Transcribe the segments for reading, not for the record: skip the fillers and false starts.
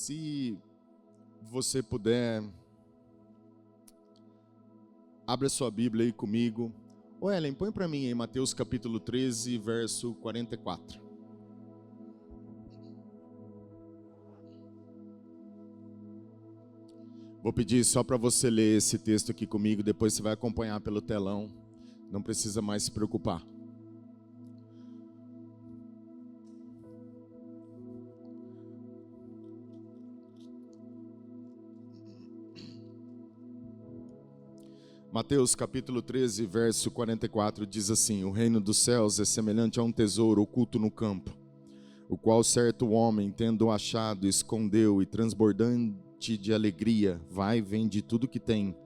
Se você puder, abra sua Bíblia aí comigo. Ô Ellen, põe para mim aí Mateus capítulo 13, verso 44. Vou pedir só para você ler esse texto aqui comigo, depois você vai acompanhar pelo telão. Não precisa mais se preocupar. Mateus capítulo 13, verso 44 diz assim: o reino dos céus é semelhante a um tesouro oculto no campo, o qual certo homem, tendo achado, escondeu e transbordante de alegria, vai, vende tudo que tem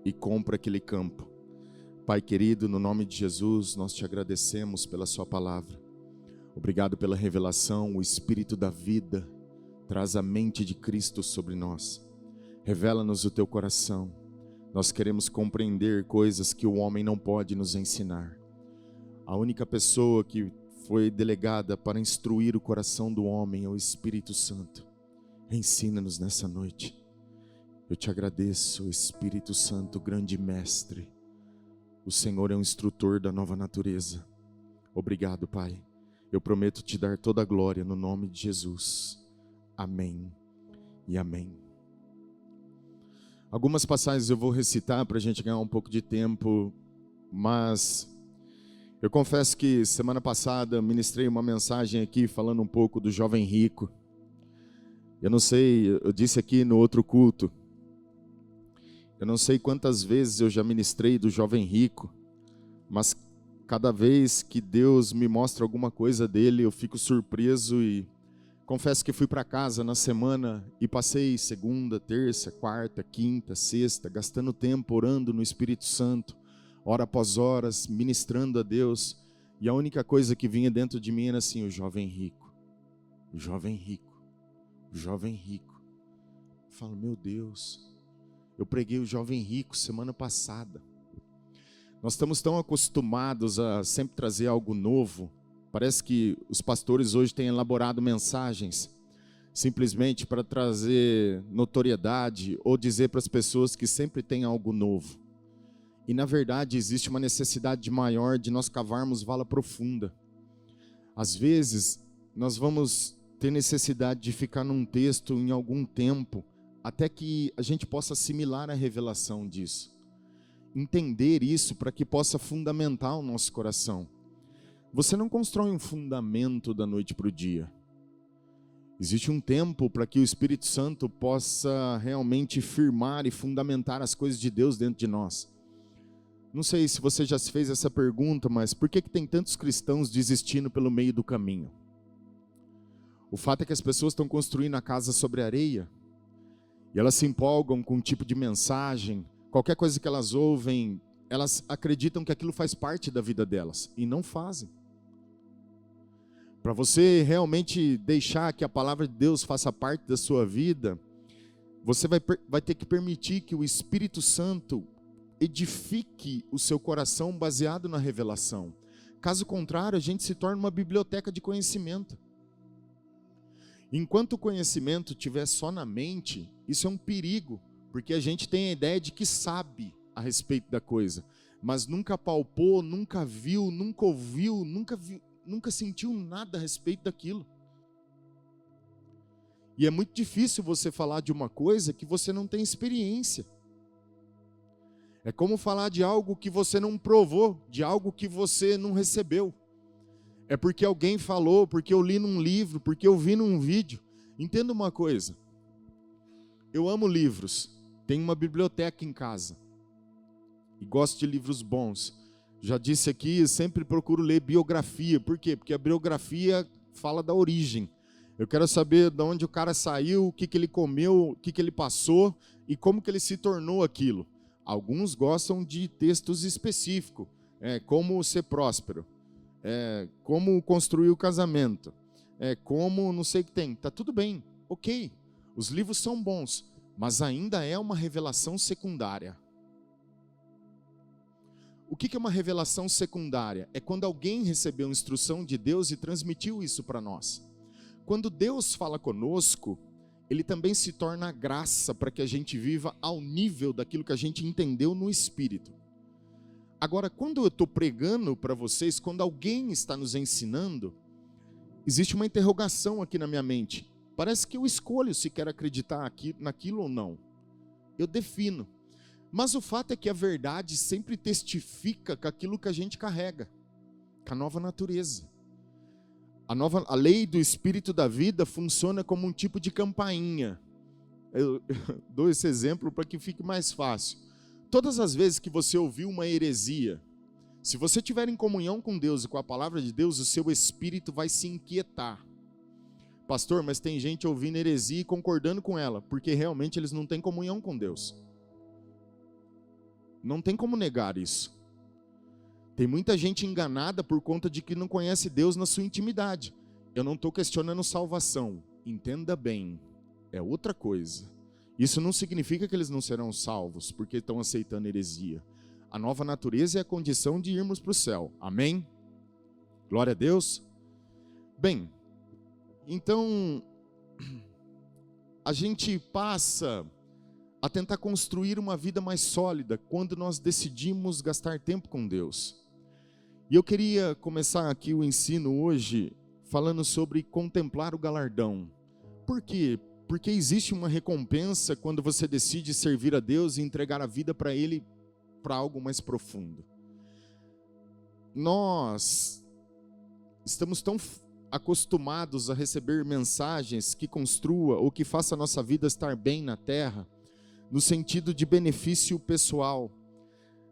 e compra aquele campo. Pai querido, no nome de Jesus, nós te agradecemos pela sua palavra. Obrigado pela revelação, o Espírito da vida traz a mente de Cristo sobre nós. Revela-nos o teu coração. Nós queremos compreender coisas que o homem não pode nos ensinar. A única pessoa que foi delegada para instruir o coração do homem é o Espírito Santo. Ensina-nos nessa noite. Eu te agradeço, Espírito Santo, grande mestre. O Senhor é um instrutor da nova natureza. Obrigado, Pai. Eu prometo te dar toda a glória no nome de Jesus. Amém e amém. Algumas passagens eu vou recitar para a gente ganhar um pouco de tempo, mas eu confesso que semana passada ministrei uma mensagem aqui falando um pouco do jovem rico. Eu não sei, eu disse aqui no outro culto, eu não sei quantas vezes eu já ministrei do jovem rico, mas cada vez que Deus me mostra alguma coisa dele, eu fico surpreso e confesso que fui para casa na semana e passei segunda, terça, quarta, quinta, sexta, gastando tempo orando no Espírito Santo, hora após horas, ministrando a Deus. E a única coisa que vinha dentro de mim era assim: o jovem rico, o jovem rico, o jovem rico. Eu falo, meu Deus, eu preguei o jovem rico semana passada. Nós estamos tão acostumados a sempre trazer algo novo. Parece que os pastores hoje têm elaborado mensagens simplesmente para trazer notoriedade ou dizer para as pessoas que sempre tem algo novo. E na verdade existe uma necessidade maior de nós cavarmos vala profunda. Às vezes nós vamos ter necessidade de ficar num texto em algum tempo até que a gente possa assimilar a revelação disso. Entender isso para que possa fundamentar o nosso coração. Você não constrói um fundamento da noite para o dia. Existe um tempo para que o Espírito Santo possa realmente firmar e fundamentar as coisas de Deus dentro de nós. Não sei se você já se fez essa pergunta, mas por que tem tantos cristãos desistindo pelo meio do caminho? O fato é que as pessoas estão construindo a casa sobre areia e elas se empolgam com um tipo de mensagem, qualquer coisa que elas ouvem, elas acreditam que aquilo faz parte da vida delas e não fazem. Para você realmente deixar que a palavra de Deus faça parte da sua vida, você vai ter que permitir que o Espírito Santo edifique o seu coração baseado na revelação. Caso contrário, a gente se torna uma biblioteca de conhecimento. Enquanto o conhecimento estiver só na mente, isso é um perigo, porque a gente tem a ideia de que sabe a respeito da coisa, mas nunca palpou, nunca viu, nunca ouviu, nunca sentiu nada a respeito daquilo. E é muito difícil você falar de uma coisa que você não tem experiência. É como falar de algo que você não provou, de algo que você não recebeu. É porque alguém falou, porque eu li num livro, porque eu vi num vídeo. Entenda uma coisa. Eu amo livros. Tenho uma biblioteca em casa. E gosto de livros bons. Já disse aqui, sempre procuro ler biografia. Por quê? Porque a biografia fala da origem. Eu quero saber de onde o cara saiu, o que ele comeu, o que ele passou e como que ele se tornou aquilo. Alguns gostam de textos específicos, como ser próspero, como construir o casamento, como não sei o que tem. Tá tudo bem, ok. Os livros são bons, mas ainda é uma revelação secundária. O que é uma revelação secundária? É quando alguém recebeu instrução de Deus e transmitiu isso para nós. Quando Deus fala conosco, ele também se torna graça para que a gente viva ao nível daquilo que a gente entendeu no Espírito. Agora, quando eu estou pregando para vocês, quando alguém está nos ensinando, existe uma interrogação aqui na minha mente. Parece que eu escolho se quero acreditar naquilo ou não. Eu defino. Mas o fato é que a verdade sempre testifica com aquilo que a gente carrega, com a nova natureza. A lei do Espírito da vida funciona como um tipo de campainha. Eu dou esse exemplo para que fique mais fácil. Todas as vezes que você ouviu uma heresia, se você estiver em comunhão com Deus e com a palavra de Deus, o seu espírito vai se inquietar. Pastor, mas tem gente ouvindo heresia e concordando com ela, porque realmente eles não têm comunhão com Deus. Não tem como negar isso. Tem muita gente enganada por conta de que não conhece Deus na sua intimidade. Eu não estou questionando salvação. Entenda bem, é outra coisa. Isso não significa que eles não serão salvos, porque estão aceitando heresia. A nova natureza é a condição de irmos para o céu. Amém? Glória a Deus. Bem, então, a gente passa a tentar construir uma vida mais sólida quando nós decidimos gastar tempo com Deus. E eu queria começar aqui o ensino hoje falando sobre contemplar o galardão. Por quê? Porque existe uma recompensa quando você decide servir a Deus e entregar a vida para Ele, para algo mais profundo. Nós estamos tão acostumados a receber mensagens que construa ou que faça a nossa vida estar bem na terra, no sentido de benefício pessoal.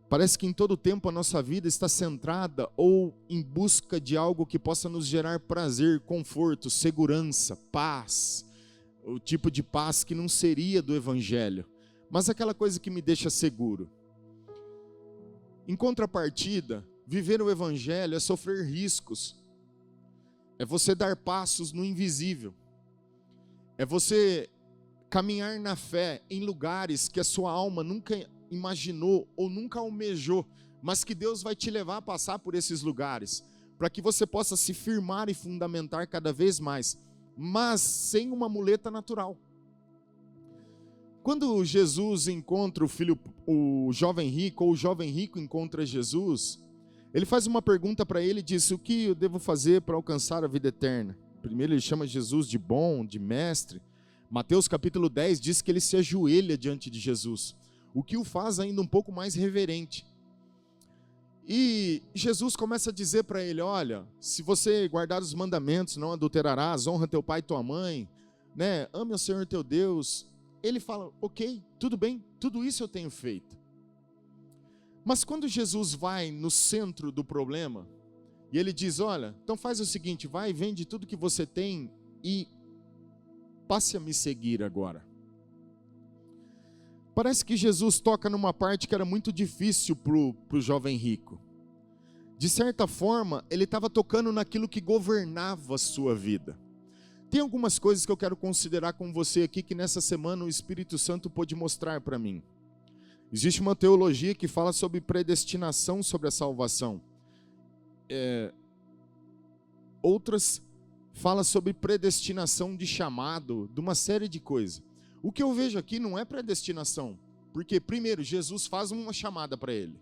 Parece que em todo tempo a nossa vida está centrada ou em busca de algo que possa nos gerar prazer, conforto, segurança, paz. O tipo de paz que não seria do Evangelho, mas aquela coisa que me deixa seguro. Em contrapartida, viver o Evangelho é sofrer riscos. É você dar passos no invisível. É você caminhar na fé em lugares que a sua alma nunca imaginou ou nunca almejou, mas que Deus vai te levar a passar por esses lugares, para que você possa se firmar e fundamentar cada vez mais, mas sem uma muleta natural. Quando Jesus encontra o jovem rico, ou o jovem rico encontra Jesus, ele faz uma pergunta para ele e diz: o que eu devo fazer para alcançar a vida eterna? Primeiro ele chama Jesus de bom, de mestre. Mateus capítulo 10 diz que ele se ajoelha diante de Jesus, o que o faz ainda um pouco mais reverente. E Jesus começa a dizer para ele: olha, se você guardar os mandamentos, não adulterarás, honra teu pai e tua mãe, né? Ame ao Senhor teu Deus. Ele fala: ok, tudo bem, tudo isso eu tenho feito. Mas quando Jesus vai no centro do problema, e ele diz: olha, então faz o seguinte, vai, vende tudo que você tem e passe a me seguir agora. Parece que Jesus toca numa parte que era muito difícil para o jovem rico. De certa forma, ele estava tocando naquilo que governava a sua vida. Tem algumas coisas que eu quero considerar com você aqui, que nessa semana o Espírito Santo pôde mostrar para mim. Existe uma teologia que fala sobre predestinação sobre a salvação. Outras falam sobre predestinação de chamado, de uma série de coisas. O que eu vejo aqui não é predestinação, porque primeiro Jesus faz uma chamada para ele.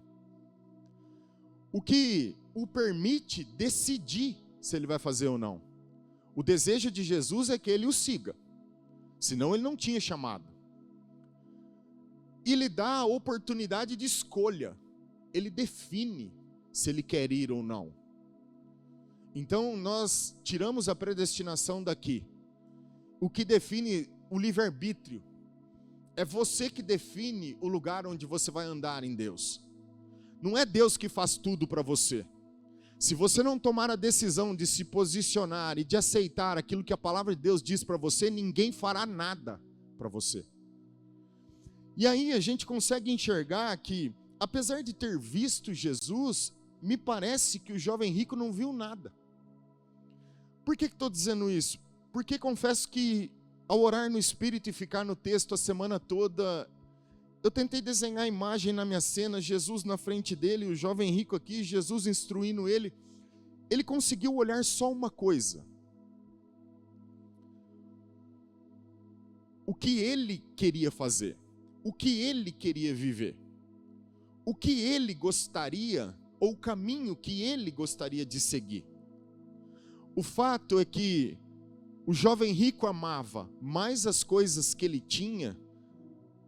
O que o permite decidir se ele vai fazer ou não. O desejo de Jesus é que ele o siga, senão ele não tinha chamado. E lhe dá a oportunidade de escolha, ele define se ele quer ir ou não. Então nós tiramos a predestinação daqui. O que define o livre-arbítrio é você que define o lugar onde você vai andar em Deus. Não é Deus que faz tudo para você. Se você não tomar a decisão de se posicionar e de aceitar aquilo que a palavra de Deus diz para você, ninguém fará nada para você. E aí a gente consegue enxergar que, apesar de ter visto Jesus, me parece que o jovem rico não viu nada. Por que estou dizendo isso? Porque confesso que ao orar no Espírito e ficar no texto a semana toda, eu tentei desenhar a imagem na minha cena, Jesus na frente dele, o jovem rico aqui, Jesus instruindo ele. Ele conseguiu olhar só uma coisa. o que ele queria fazer, o que ele queria viver, o que ele gostaria, ou o caminho que ele gostaria de seguir. O fato é que o jovem rico amava mais as coisas que ele tinha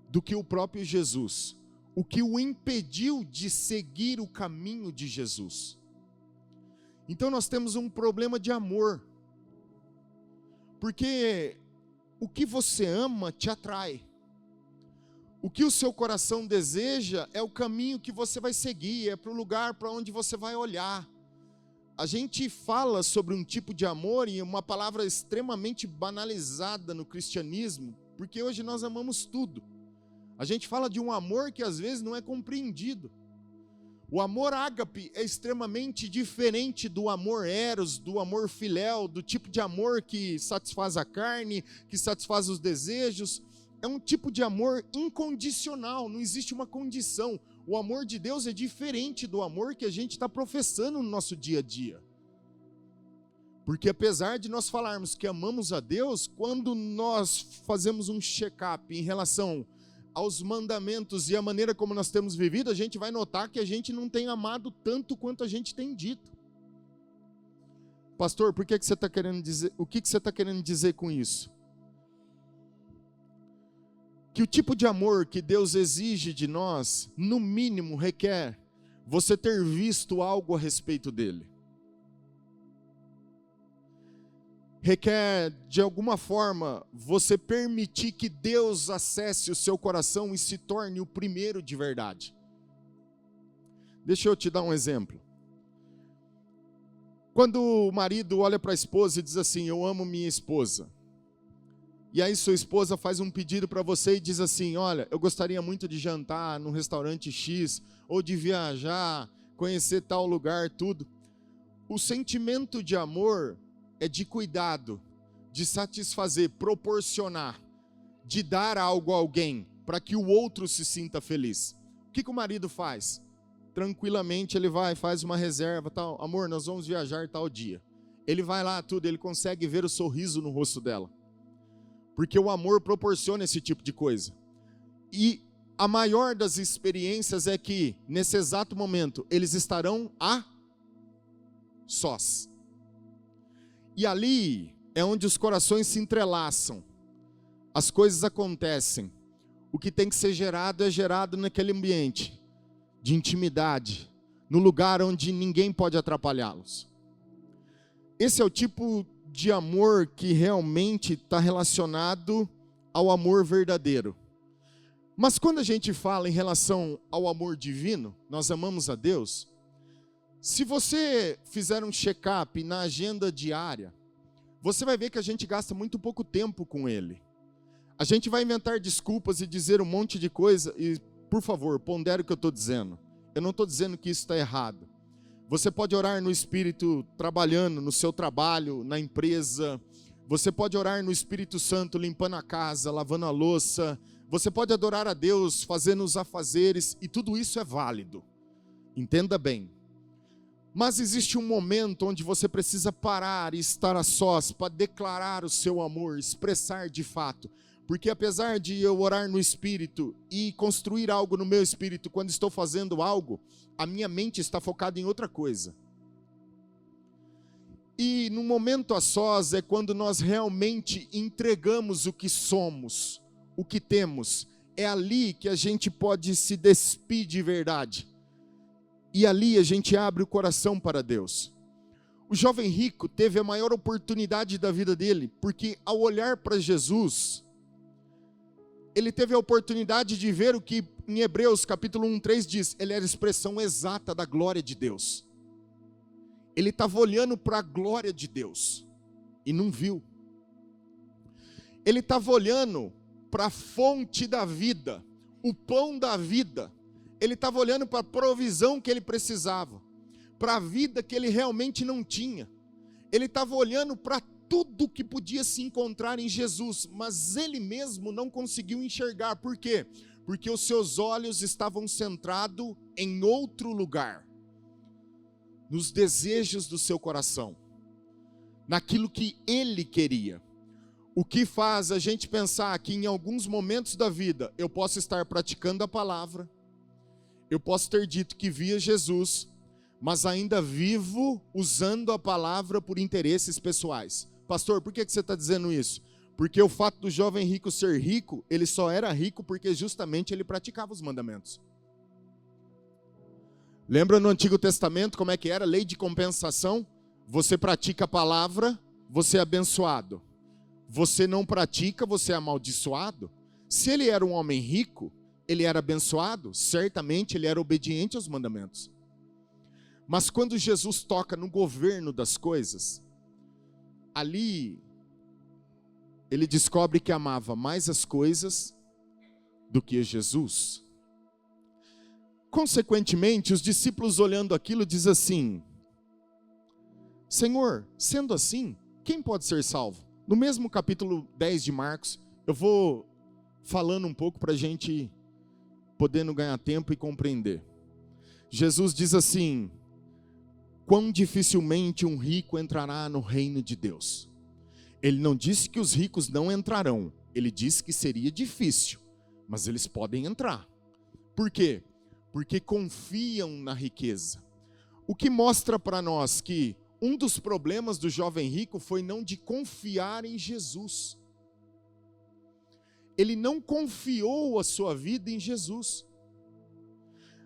do que o próprio Jesus, o que o impediu de seguir o caminho de Jesus. Então nós temos um problema de amor, porque o que você ama te atrai. O que o seu coração deseja é o caminho que você vai seguir, é para o lugar para onde você vai olhar. A gente fala sobre um tipo de amor, e uma palavra extremamente banalizada no cristianismo, porque hoje nós amamos tudo. A gente fala de um amor que às vezes não é compreendido. O amor ágape é extremamente diferente do amor eros, do amor filéu, do tipo de amor que satisfaz a carne, que satisfaz os desejos. É um tipo de amor incondicional, não existe uma condição. O amor de Deus é diferente do amor que a gente está professando no nosso dia a dia. Porque apesar de nós falarmos que amamos a Deus, quando nós fazemos um check-up em relação aos mandamentos e a maneira como nós temos vivido, a gente vai notar que a gente não tem amado tanto quanto a gente tem dito. Pastor, por que você está querendo dizer? O que você está querendo dizer com isso? Que o tipo de amor que Deus exige de nós, no mínimo, requer você ter visto algo a respeito dele. Requer, de alguma forma, você permitir que Deus acesse o seu coração e se torne o primeiro de verdade. Deixa eu te dar um exemplo. Quando o marido olha para a esposa e diz assim: eu amo minha esposa. E aí sua esposa faz um pedido para você e diz assim: olha, eu gostaria muito de jantar num restaurante X, ou de viajar, conhecer tal lugar, tudo. O sentimento de amor é de cuidado, de satisfazer, proporcionar, de dar algo a alguém, para que o outro se sinta feliz. O que o marido faz? Tranquilamente ele vai, faz uma reserva, tal, amor, nós vamos viajar tal dia. Ele vai lá, tudo, ele consegue ver o sorriso no rosto dela. Porque o amor proporciona esse tipo de coisa. E a maior das experiências é que, nesse exato momento, eles estarão a sós. E ali é onde os corações se entrelaçam, as coisas acontecem. O que tem que ser gerado é gerado naquele ambiente de intimidade, no lugar onde ninguém pode atrapalhá-los. Esse é o tipo de amor que realmente está relacionado ao amor verdadeiro. Mas quando a gente fala em relação ao amor divino, nós amamos a Deus. Se você fizer um check-up na agenda diária, você vai ver que a gente gasta muito pouco tempo com Ele. A gente vai inventar desculpas e dizer um monte de coisa, e por favor, pondere o que eu estou dizendo. Eu não estou dizendo que isso está errado. Você pode orar no Espírito trabalhando no seu trabalho, na empresa. Você pode orar no Espírito Santo limpando a casa, lavando a louça. Você pode adorar a Deus fazendo os afazeres, e tudo isso é válido. Entenda bem. Mas existe um momento onde você precisa parar e estar a sós para declarar o seu amor, expressar de fato. Porque apesar de eu orar no Espírito e construir algo no meu espírito, quando estou fazendo algo, a minha mente está focada em outra coisa. E no momento a sós é quando nós realmente entregamos o que somos, o que temos. É ali que a gente pode se despir de verdade. E ali a gente abre o coração para Deus. O jovem rico teve a maior oportunidade da vida dele, porque ao olhar para Jesus, ele teve a oportunidade de ver o que em Hebreus capítulo 1:3 diz, ele era a expressão exata da glória de Deus. Ele estava olhando para a glória de Deus e não viu. Ele estava olhando para a fonte da vida, o pão da vida. Ele estava olhando para a provisão que ele precisava, para a vida que ele realmente não tinha. Ele estava olhando para tudo que podia se encontrar em Jesus, mas ele mesmo não conseguiu enxergar. Por quê? Porque os seus olhos estavam centrados em outro lugar, nos desejos do seu coração, naquilo que ele queria. O que faz a gente pensar que em alguns momentos da vida eu posso estar praticando a palavra, eu posso ter dito que via Jesus, mas ainda vivo usando a palavra por interesses pessoais. Pastor, por que você está dizendo isso? Porque o fato do jovem rico ser rico, ele só era rico porque justamente ele praticava os mandamentos. Lembra no Antigo Testamento como é que era? Lei de compensação. Você pratica a palavra, você é abençoado. Você não pratica, você é amaldiçoado. Se ele era um homem rico, ele era abençoado, certamente ele era obediente aos mandamentos. Mas quando Jesus toca no governo das coisas, ali ele descobre que amava mais as coisas do que Jesus. Consequentemente, os discípulos olhando aquilo dizem assim: Senhor, sendo assim, quem pode ser salvo? No mesmo capítulo 10 de Marcos, eu vou falando um pouco para a gente podendo ganhar tempo e compreender. Jesus diz assim: quão dificilmente um rico entrará no reino de Deus. Ele não disse que os ricos não entrarão, ele disse que seria difícil, mas eles podem entrar. Por quê? Porque confiam na riqueza. O que mostra para nós que um dos problemas do jovem rico foi não de confiar em Jesus. Ele não confiou a sua vida em Jesus.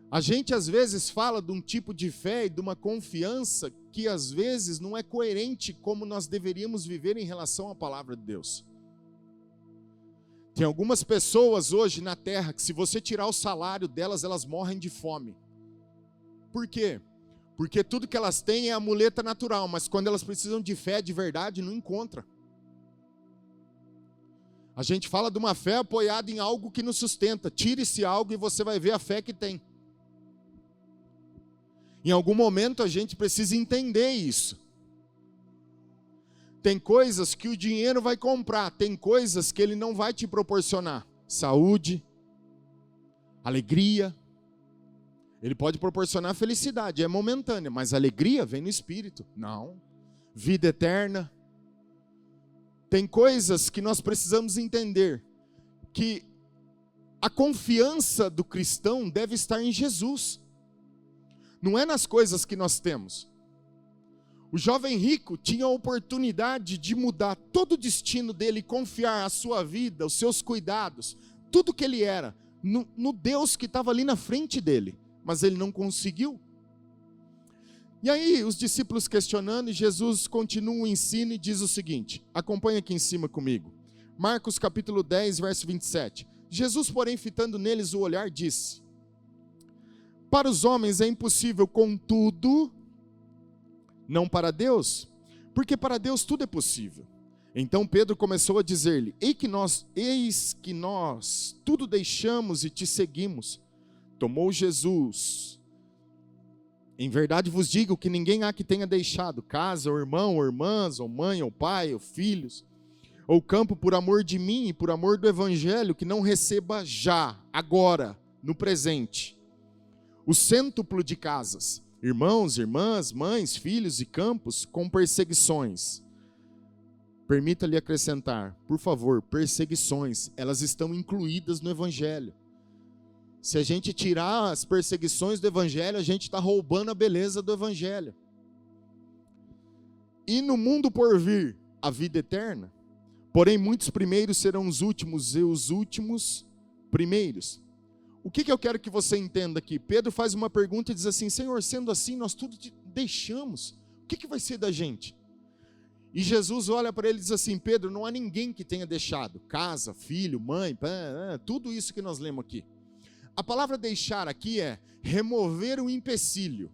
A gente às vezes fala de um tipo de fé e de uma confiança que às vezes não é coerente como nós deveríamos viver em relação à palavra de Deus. Tem algumas pessoas hoje na terra que se você tirar o salário delas, elas morrem de fome. Por quê? Porque tudo que elas têm é a muleta natural, mas quando elas precisam de fé de verdade, não encontra. A gente fala de uma fé apoiada em algo que nos sustenta. Tire esse algo e você vai ver a fé que tem. Em algum momento a gente precisa entender isso. Tem coisas que o dinheiro vai comprar, tem coisas que ele não vai te proporcionar. Saúde, alegria. Ele pode proporcionar felicidade, é momentânea, mas alegria vem no espírito. Não. Vida eterna. Tem coisas que nós precisamos entender, que a confiança do cristão deve estar em Jesus. Não é nas coisas que nós temos. O jovem rico tinha a oportunidade de mudar todo o destino dele, confiar a sua vida, os seus cuidados, tudo que ele era, no Deus que estava ali na frente dele. Mas ele não conseguiu. E aí os discípulos questionando, e Jesus continua o ensino e diz o seguinte, acompanha aqui em cima comigo. Marcos capítulo 10, verso 27. Jesus, porém, fitando neles o olhar, disse: para os homens é impossível, contudo, não para Deus, porque para Deus tudo é possível. Então Pedro começou a dizer-lhe: eis que nós tudo deixamos e te seguimos. Tomou Jesus: em verdade vos digo que ninguém há que tenha deixado casa, ou irmão, ou irmãs, ou mãe, ou pai, ou filhos, ou campo por amor de mim e por amor do evangelho, que não receba já, agora, no presente, o cêntuplo de casas, irmãos, irmãs, mães, filhos e campos, com perseguições. Permita-lhe acrescentar, por favor, perseguições, elas estão incluídas no evangelho. Se a gente tirar as perseguições do evangelho, a gente está roubando a beleza do evangelho. E no mundo por vir, a vida eterna. Porém, muitos primeiros serão os últimos, e os últimos primeiros. O que eu quero que você entenda aqui? Pedro faz uma pergunta e diz assim: Senhor, sendo assim, nós tudo deixamos. O que vai ser da gente? E Jesus olha para ele e diz assim: Pedro, não há ninguém que tenha deixado casa, filho, mãe, tudo isso que nós lemos aqui. A palavra deixar aqui é remover o empecilho.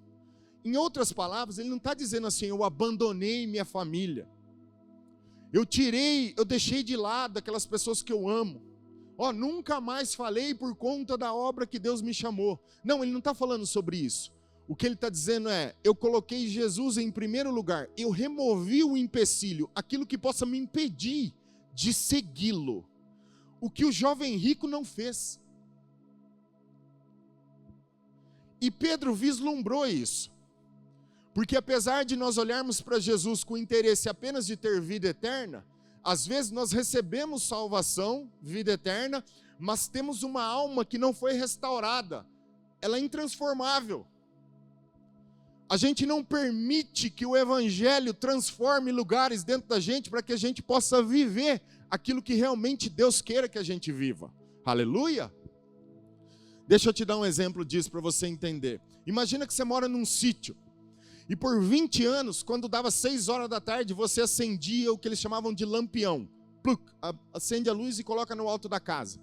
Em outras palavras, ele não está dizendo assim: eu abandonei minha família. Eu deixei de lado aquelas pessoas que eu amo. Nunca mais falei por conta da obra que Deus me chamou. Não, ele não está falando sobre isso. O que ele está dizendo é: eu coloquei Jesus em primeiro lugar. Eu removi o empecilho, aquilo que possa me impedir de segui-lo. O que o jovem rico não fez. E Pedro vislumbrou isso. Porque apesar de nós olharmos para Jesus com interesse apenas de ter vida eterna, Às vezes nós recebemos salvação, vida eterna, mas temos uma alma que não foi restaurada. Ela é intransformável. A gente não permite que o evangelho transforme lugares dentro da gente para que a gente possa viver aquilo que realmente Deus queira que a gente viva. Aleluia! Deixa eu te dar um exemplo disso para você entender. Imagina que você mora num sítio e por 20 anos, quando dava 6 horas da tarde, você acendia o que eles chamavam de lampião. Acende a luz e coloca no alto da casa.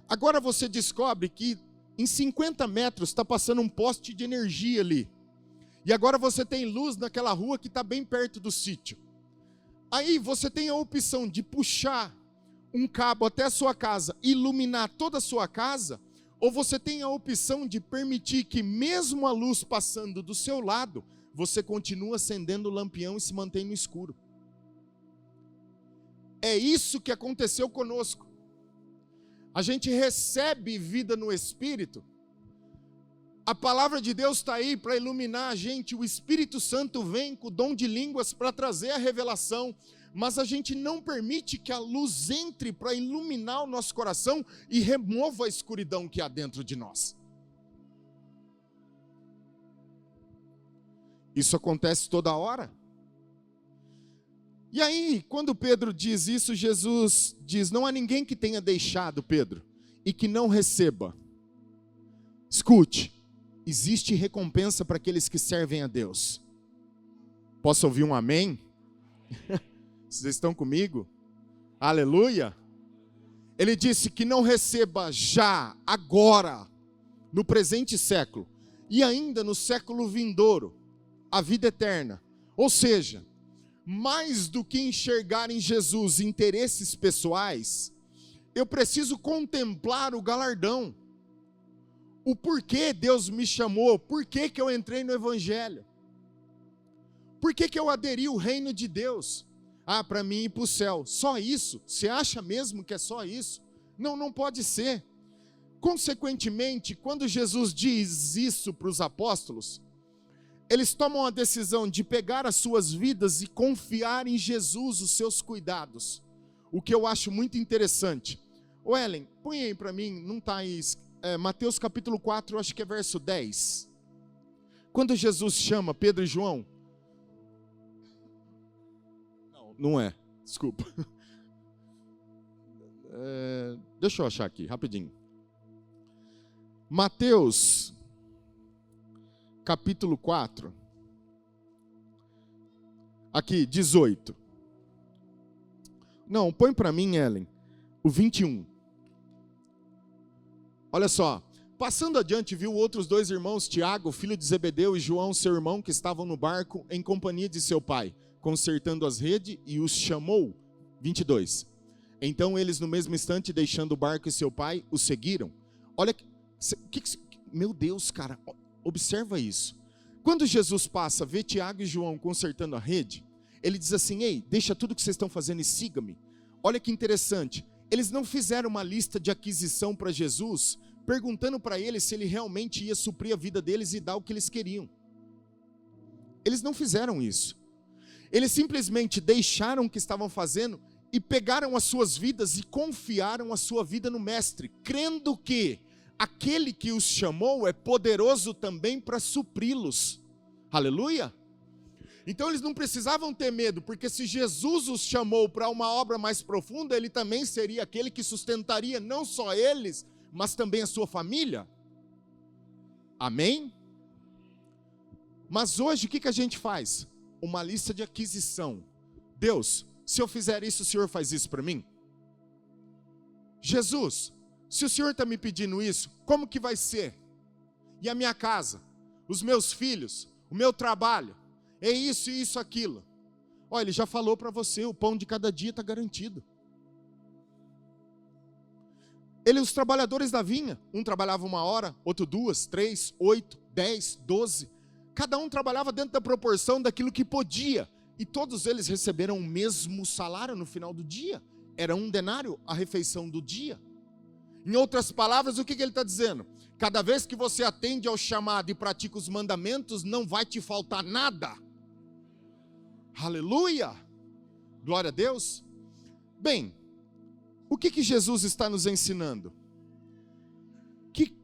Agora você descobre que em 50 metros está passando um poste de energia ali. E agora você tem luz naquela rua que está bem perto do sítio. Aí você tem a opção de puxar um cabo até a sua casa, iluminar toda a sua casa, ou você tem a opção de permitir que mesmo a luz passando do seu lado, você continue acendendo o lampião e se mantém no escuro. É isso que aconteceu conosco. A gente recebe vida no Espírito. A palavra de Deus está aí para iluminar a gente. O Espírito Santo vem com o dom de línguas para trazer a revelação. Mas a gente não permite que a luz entre para iluminar o nosso coração e remova a escuridão que há dentro de nós. Isso acontece toda hora. E aí, quando Pedro diz isso, Jesus diz: não há ninguém que tenha deixado, Pedro, e que não receba. Escute, existe recompensa para aqueles que servem a Deus. Posso ouvir um amém? Vocês estão comigo? Aleluia! Ele disse que não receba já, agora, no presente século, e ainda no século vindouro, a vida eterna. Ou seja, mais do que enxergar em Jesus interesses pessoais, eu preciso contemplar o galardão. O porquê Deus me chamou, por que eu entrei no Evangelho, por que eu aderi ao reino de Deus. Para mim ir para o céu, só isso? Você acha mesmo que é só isso? Não, não pode ser. Consequentemente, quando Jesus diz isso para os apóstolos, eles tomam a decisão de pegar as suas vidas e confiar em Jesus os seus cuidados. O que eu acho muito interessante. Ô Ellen, põe aí para mim, não está aí, Mateus capítulo 4, acho que é verso 10. Quando Jesus chama Pedro e João, não é, desculpa. Deixa eu achar aqui, rapidinho. Mateus, capítulo 4. Aqui, 18. Não, põe para mim, Ellen, o 21. Olha só. Passando adiante, viu outros 2 irmãos, Tiago, filho de Zebedeu, e João, seu irmão, que estavam no barco em companhia de seu pai, consertando as redes, e os chamou. 22. Então eles, no mesmo instante, deixando o barco e seu pai, o seguiram. Olha, meu Deus, cara, observa isso. Quando Jesus passa, vê Tiago e João consertando a rede, ele diz assim: ei, deixa tudo que vocês estão fazendo e siga-me. Olha que interessante, eles não fizeram uma lista de aquisição para Jesus, perguntando para ele se ele realmente ia suprir a vida deles e dar o que eles queriam. Eles não fizeram isso. Eles simplesmente deixaram o que estavam fazendo e pegaram as suas vidas e confiaram a sua vida no Mestre, crendo que aquele que os chamou é poderoso também para supri-los. Aleluia! Então eles não precisavam ter medo, porque se Jesus os chamou para uma obra mais profunda, ele também seria aquele que sustentaria não só eles, mas também a sua família. Amém? Mas hoje o que a gente faz? Uma lista de aquisição. Deus, se eu fizer isso, o Senhor faz isso para mim? Jesus, se o Senhor está me pedindo isso, como que vai ser? E a minha casa? Os meus filhos? O meu trabalho? É isso e isso, aquilo. Olha, ele já falou para você, o pão de cada dia está garantido. Os trabalhadores da vinha, um trabalhava 1 hora, outro 2, 3, 8, 10, 12. Cada um trabalhava dentro da proporção daquilo que podia. E todos eles receberam o mesmo salário no final do dia. Era 1 denário a refeição do dia. Em outras palavras, o que ele está dizendo? Cada vez que você atende ao chamado e pratica os mandamentos, não vai te faltar nada. Aleluia! Glória a Deus! Bem, o que Jesus está nos ensinando? Que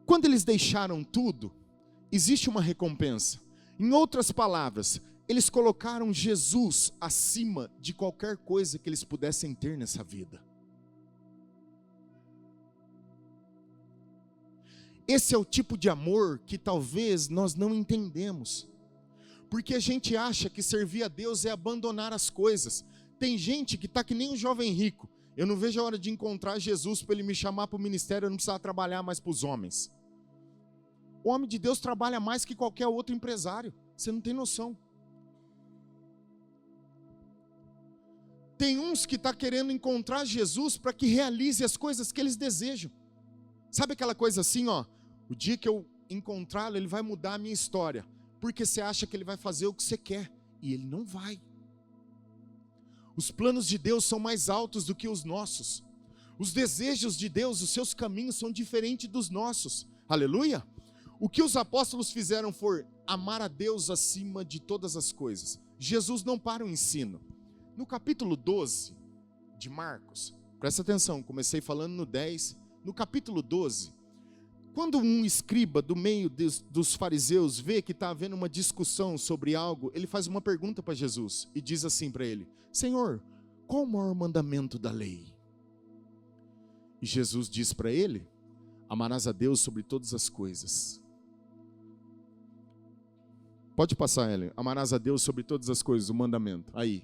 quando eles deixaram tudo, existe uma recompensa. Em outras palavras, eles colocaram Jesus acima de qualquer coisa que eles pudessem ter nessa vida. Esse é o tipo de amor que talvez nós não entendemos. Porque a gente acha que servir a Deus é abandonar as coisas. Tem gente que está que nem um jovem rico. Eu não vejo a hora de encontrar Jesus para ele me chamar para o ministério, eu não precisava trabalhar mais para os homens. O homem de Deus trabalha mais que qualquer outro empresário. Você não tem noção. Tem uns que estão querendo encontrar Jesus para que realize as coisas que eles desejam. Sabe aquela coisa assim, ó? O dia que eu encontrá-lo, ele vai mudar a minha história. Porque você acha que ele vai fazer o que você quer. E ele não vai. Os planos de Deus são mais altos do que os nossos. Os desejos de Deus, os seus caminhos são diferentes dos nossos. Aleluia! O que os apóstolos fizeram foi amar a Deus acima de todas as coisas. Jesus não para o ensino. No capítulo 12 de Marcos, presta atenção, comecei falando no 10. No capítulo 12, quando um escriba do meio dos fariseus vê que está havendo uma discussão sobre algo, ele faz uma pergunta para Jesus e diz assim para ele: Senhor, qual o maior mandamento da lei? E Jesus diz para ele: amarás a Deus sobre todas as coisas. Pode passar, Hélio. Amarás a Deus sobre todas as coisas, o mandamento. Aí.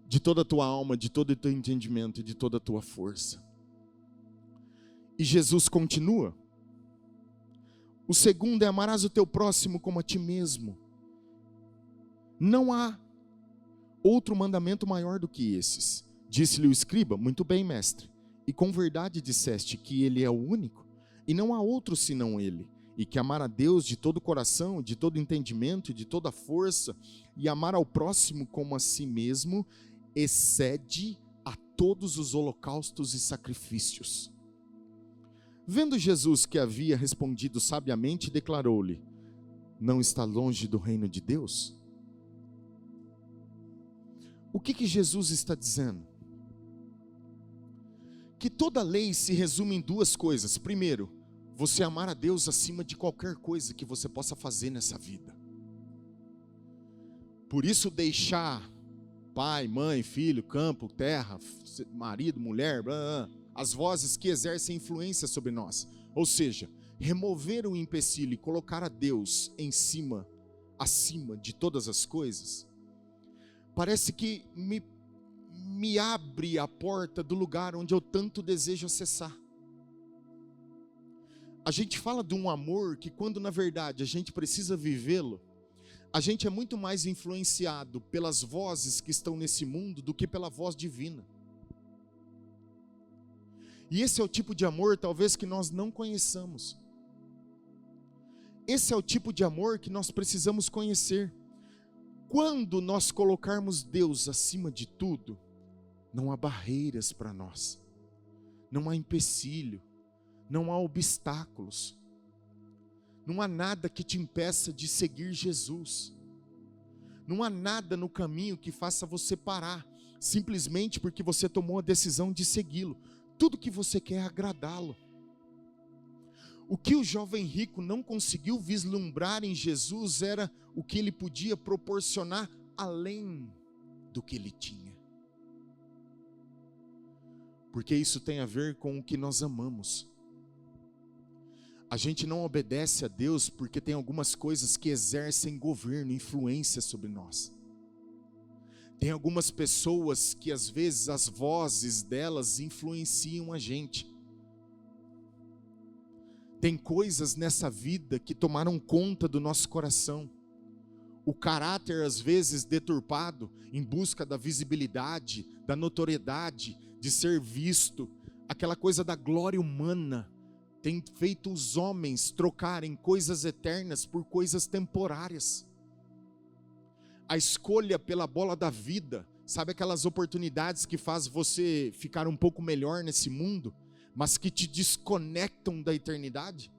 De toda a tua alma, de todo o teu entendimento e de toda a tua força. E Jesus continua. O segundo é: amarás o teu próximo como a ti mesmo. Não há outro mandamento maior do que esses. Disse-lhe o escriba: muito bem, mestre. E com verdade disseste que ele é o único, e não há outro senão ele. E que amar a Deus de todo o coração, de todo entendimento, de toda força, e amar ao próximo como a si mesmo, excede a todos os holocaustos e sacrifícios. Vendo Jesus que havia respondido sabiamente, declarou-lhe: não está longe do reino de Deus? O que Jesus está dizendo? Que toda lei se resume em duas coisas. Primeiro, você amar a Deus acima de qualquer coisa que você possa fazer nessa vida. Por isso deixar pai, mãe, filho, campo, terra, marido, mulher, as vozes que exercem influência sobre nós. Ou seja, remover o empecilho e colocar a Deus acima de todas as coisas, parece que me abre a porta do lugar onde eu tanto desejo acessar. A gente fala de um amor que, quando na verdade a gente precisa vivê-lo, a gente é muito mais influenciado pelas vozes que estão nesse mundo do que pela voz divina. E esse é o tipo de amor talvez que nós não conheçamos. Esse é o tipo de amor que nós precisamos conhecer. Quando nós colocarmos Deus acima de tudo, não há barreiras para nós, não há empecilho, não há obstáculos, não há nada que te impeça de seguir Jesus, não há nada no caminho que faça você parar, simplesmente porque você tomou a decisão de segui-lo. Tudo que você quer é agradá-lo. O que o jovem rico não conseguiu vislumbrar em Jesus era o que ele podia proporcionar além do que ele tinha. Porque isso tem a ver com o que nós amamos. A gente não obedece a Deus porque tem algumas coisas que exercem governo, influência sobre nós. Tem algumas pessoas que às vezes as vozes delas influenciam a gente. Tem coisas nessa vida que tomaram conta do nosso coração. O caráter às vezes deturpado em busca da visibilidade, da notoriedade, de ser visto, aquela coisa da glória humana, tem feito os homens trocarem coisas eternas por coisas temporárias. A escolha pela bola da vida, sabe aquelas oportunidades que faz você ficar um pouco melhor nesse mundo, mas que te desconectam da eternidade?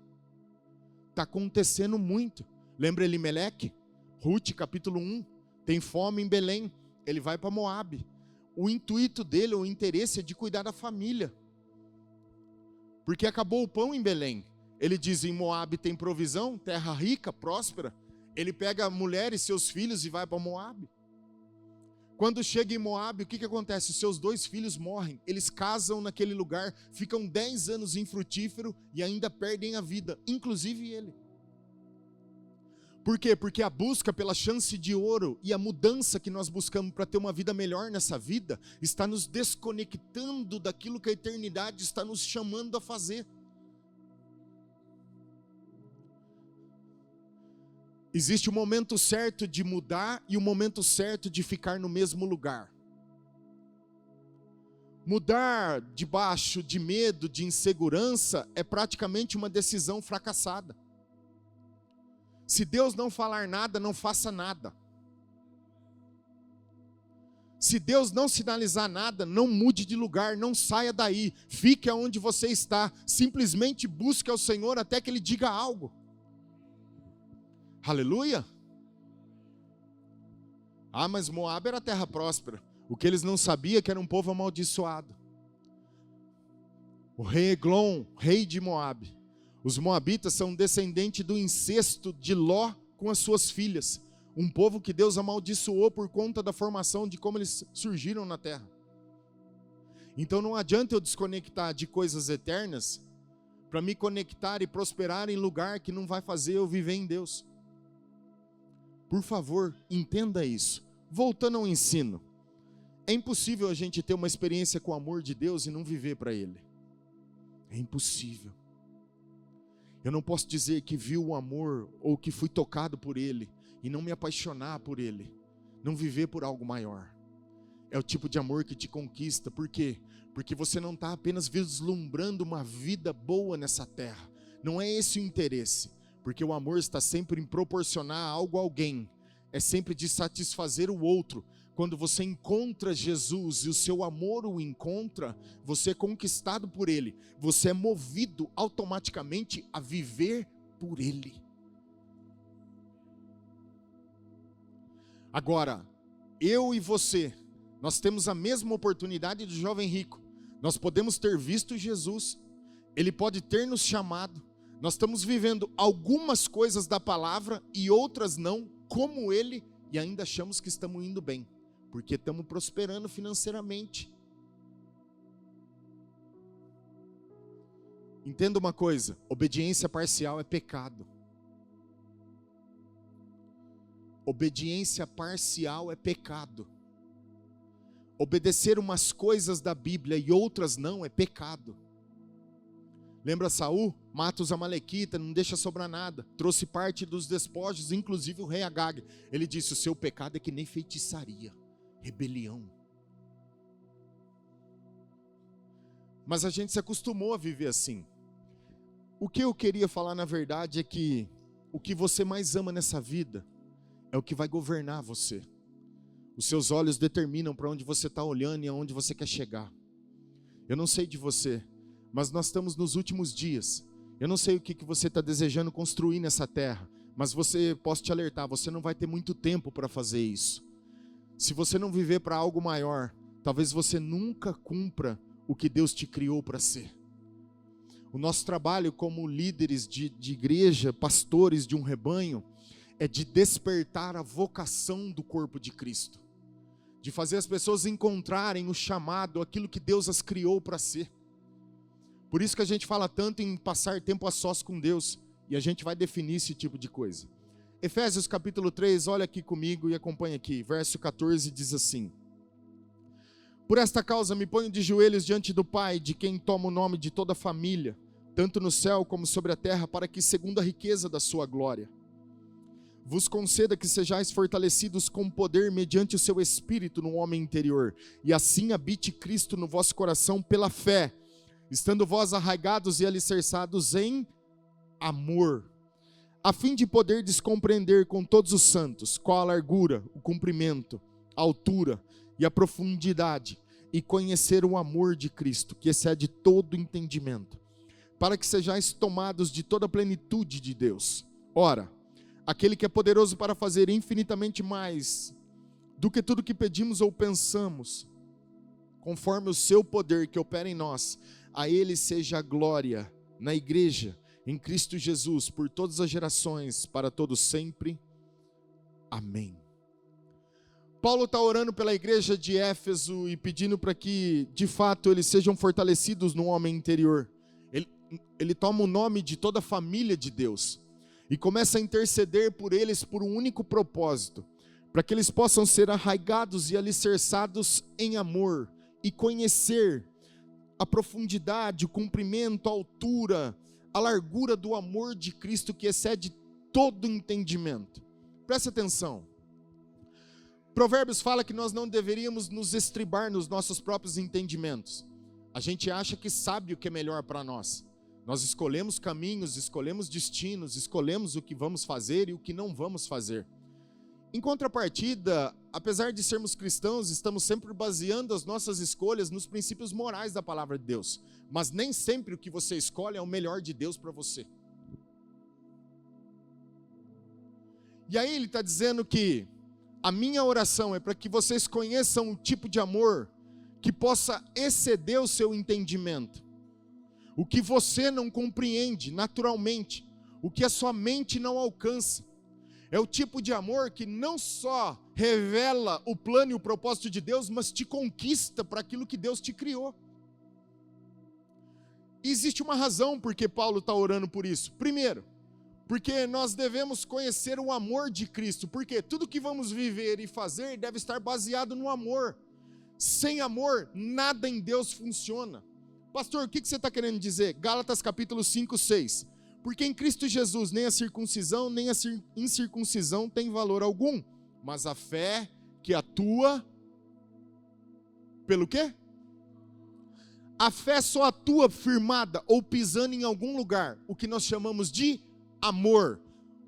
Está acontecendo muito. Lembra Elimeleque? Ruth, capítulo 1, tem fome em Belém. ele vai para Moabe. O intuito dele, o interesse é de cuidar da família. Porque acabou o pão em Belém. Ele diz, em Moabe tem provisão, terra rica, próspera. Ele pega a mulher e seus filhos e vai para Moabe. Quando chega em Moabe, o que acontece? Os seus 2 filhos morrem. Eles casam naquele lugar, ficam 10 anos infrutífero e ainda perdem a vida, inclusive ele. Por quê? Porque a busca pela chance de ouro e a mudança que nós buscamos para ter uma vida melhor nessa vida está nos desconectando daquilo que a eternidade está nos chamando a fazer. Existe o momento certo de mudar e o momento certo de ficar no mesmo lugar. Mudar debaixo de medo, de insegurança, é praticamente uma decisão fracassada. Se Deus não falar nada, não faça nada. Se Deus não sinalizar nada, não mude de lugar, não saia daí. Fique aonde você está. Simplesmente busque ao Senhor até que Ele diga algo. Aleluia! Ah, mas Moabe era terra próspera. O que eles não sabiam é que era um povo amaldiçoado. O rei Eglon, rei de Moabe. Os moabitas são descendentes do incesto de Ló com as suas filhas. Um povo que Deus amaldiçoou por conta da formação de como eles surgiram na terra. Então não adianta eu desconectar de coisas eternas para me conectar e prosperar em lugar que não vai fazer eu viver em Deus. Por favor, entenda isso. Voltando ao ensino. É impossível a gente ter uma experiência com o amor de Deus e não viver para Ele. É impossível. Eu não posso dizer que vi o amor ou que fui tocado por Ele e não me apaixonar por Ele. Não viver por algo maior. É o tipo de amor que te conquista. Por quê? Porque você não está apenas vislumbrando uma vida boa nessa terra. Não é esse o interesse. Porque o amor está sempre em proporcionar algo a alguém. É sempre de satisfazer o outro. Quando você encontra Jesus e o seu amor o encontra, você é conquistado por Ele. Você é movido automaticamente a viver por Ele. Agora, eu e você, nós temos a mesma oportunidade do jovem rico. Nós podemos ter visto Jesus. Ele pode ter nos chamado. Nós estamos vivendo algumas coisas da palavra e outras não, como ele, e ainda achamos que estamos indo bem, porque estamos prosperando financeiramente. Entenda uma coisa, obediência parcial é pecado. Obediência parcial é pecado. Obedecer umas coisas da Bíblia e outras não é pecado. Lembra Saul? Mata os amalequitas, não deixa sobrar nada. Trouxe parte dos despojos, inclusive o rei Agag. Ele disse, o seu pecado é que nem feitiçaria, rebelião. Mas a gente se acostumou a viver assim. O que eu queria falar na verdade é que o que você mais ama nessa vida é o que vai governar você. Os seus olhos determinam para onde você está olhando e aonde você quer chegar. Eu não sei de você, mas nós estamos nos últimos dias. Eu não sei o que você está desejando construir nessa terra, mas posso te alertar, você não vai ter muito tempo para fazer isso. Se você não viver para algo maior, talvez você nunca cumpra o que Deus te criou para ser. O nosso trabalho como líderes de igreja, pastores de um rebanho, é de despertar a vocação do corpo de Cristo. De fazer as pessoas encontrarem o chamado, aquilo que Deus as criou para ser. Por isso que a gente fala tanto em passar tempo a sós com Deus, e a gente vai definir esse tipo de coisa. Efésios capítulo 3, olha aqui comigo e acompanha aqui, verso 14 diz assim: por esta causa me ponho de joelhos diante do Pai, de quem toma o nome de toda a família, tanto no céu como sobre a terra, para que, segundo a riqueza da sua glória, vos conceda que sejais fortalecidos com poder mediante o seu Espírito no homem interior, e assim habite Cristo no vosso coração pela fé, estando vós arraigados e alicerçados em amor, a fim de poderdes compreender com todos os santos qual a largura, o comprimento, a altura e a profundidade, e conhecer o amor de Cristo, que excede todo entendimento, para que sejais tomados de toda a plenitude de Deus. Ora, aquele que é poderoso para fazer infinitamente mais do que tudo que pedimos ou pensamos, conforme o seu poder que opera em nós. A Ele seja a glória na igreja, em Cristo Jesus, por todas as gerações, para todos sempre. Amém. Paulo está orando pela igreja de Éfeso e pedindo para que, de fato, eles sejam fortalecidos no homem interior. Ele toma o nome de toda a família de Deus e começa a interceder por eles por um único propósito, para que eles possam ser arraigados e alicerçados em amor e conhecer a profundidade, o comprimento, a altura, a largura do amor de Cristo que excede todo entendimento. Preste atenção. Provérbios fala que nós não deveríamos nos estribar nos nossos próprios entendimentos. A gente acha que sabe o que é melhor para nós. Nós escolhemos caminhos, escolhemos destinos, escolhemos o que vamos fazer e o que não vamos fazer. Em contrapartida, apesar de sermos cristãos, estamos sempre baseando as nossas escolhas nos princípios morais da palavra de Deus. Mas nem sempre o que você escolhe é o melhor de Deus para você. E aí ele está dizendo que a minha oração é para que vocês conheçam um tipo de amor que possa exceder o seu entendimento. O que você não compreende naturalmente, o que a sua mente não alcança. É o tipo de amor que não só revela o plano e o propósito de Deus, mas te conquista para aquilo que Deus te criou. E existe uma razão por que Paulo está orando por isso. Primeiro, porque nós devemos conhecer o amor de Cristo, porque tudo que vamos viver e fazer deve estar baseado no amor. Sem amor, nada em Deus funciona. Pastor, o que você está querendo dizer? Gálatas capítulo 5, 6. Porque em Cristo Jesus nem a circuncisão nem a incircuncisão tem valor algum, mas a fé que atua, pelo quê? A fé só atua firmada ou pisando em algum lugar, o que nós chamamos de amor.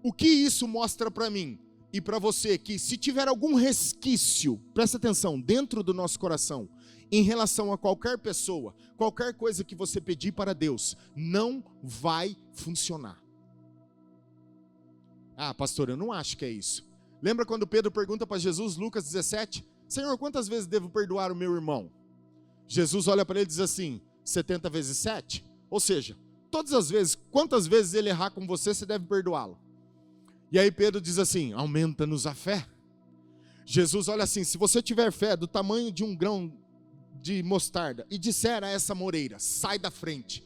O que isso mostra para mim e para você? Que se tiver algum resquício, presta atenção, dentro do nosso coração, em relação a qualquer pessoa, qualquer coisa que você pedir para Deus, não vai funcionar. Ah, pastor, eu não acho que é isso. Lembra quando Pedro pergunta para Jesus, Lucas 17, Senhor, quantas vezes devo perdoar o meu irmão? Jesus olha para ele e diz assim, 70 vezes 7? Ou seja, todas as vezes, quantas vezes ele errar com você, você deve perdoá-lo. E aí Pedro diz assim, aumenta-nos a fé. Jesus olha assim, se você tiver fé do tamanho de um grão de mostarda e disser a essa moreira, sai da frente.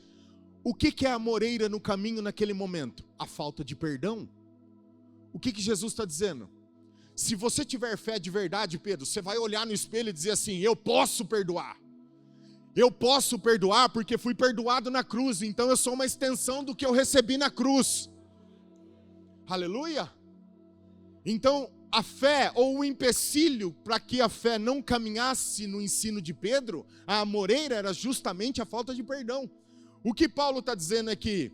O que é a moreira no caminho naquele momento? A falta de perdão. O que Jesus está dizendo? Se você tiver fé de verdade, Pedro, você vai olhar no espelho e dizer assim, eu posso perdoar. Eu posso perdoar porque fui perdoado na cruz, então eu sou uma extensão do que eu recebi na cruz. Aleluia! Então, a fé, ou o empecilho para que a fé não caminhasse no ensino de Pedro, a moreira era justamente a falta de perdão. O que Paulo está dizendo é que,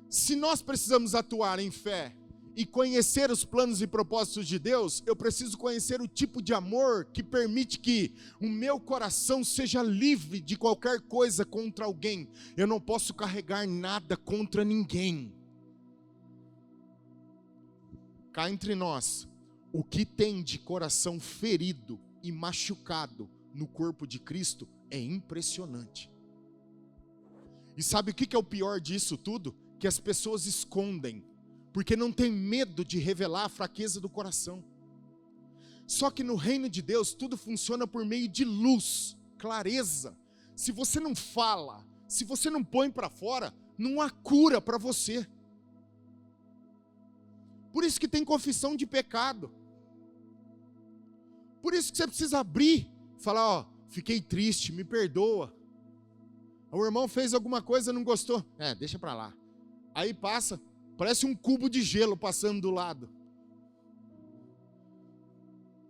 se nós precisamos atuar em fé e conhecer os planos e propósitos de Deus, eu preciso conhecer o tipo de amor que permite que o meu coração seja livre de qualquer coisa contra alguém. Eu não posso carregar nada contra ninguém. Cá entre nós, o que tem de coração ferido e machucado no corpo de Cristo é impressionante. E sabe o que é o pior disso tudo? Que as pessoas escondem, porque não tem medo de revelar a fraqueza do coração. Só que no reino de Deus tudo funciona por meio de luz, clareza. Se você não fala, se você não põe para fora, não há cura para você. Por isso que tem confissão de pecado. Por isso que você precisa abrir, falar, ó, fiquei triste, me perdoa. O irmão fez alguma coisa, não gostou. Deixa para lá. Aí passa, parece um cubo de gelo passando do lado.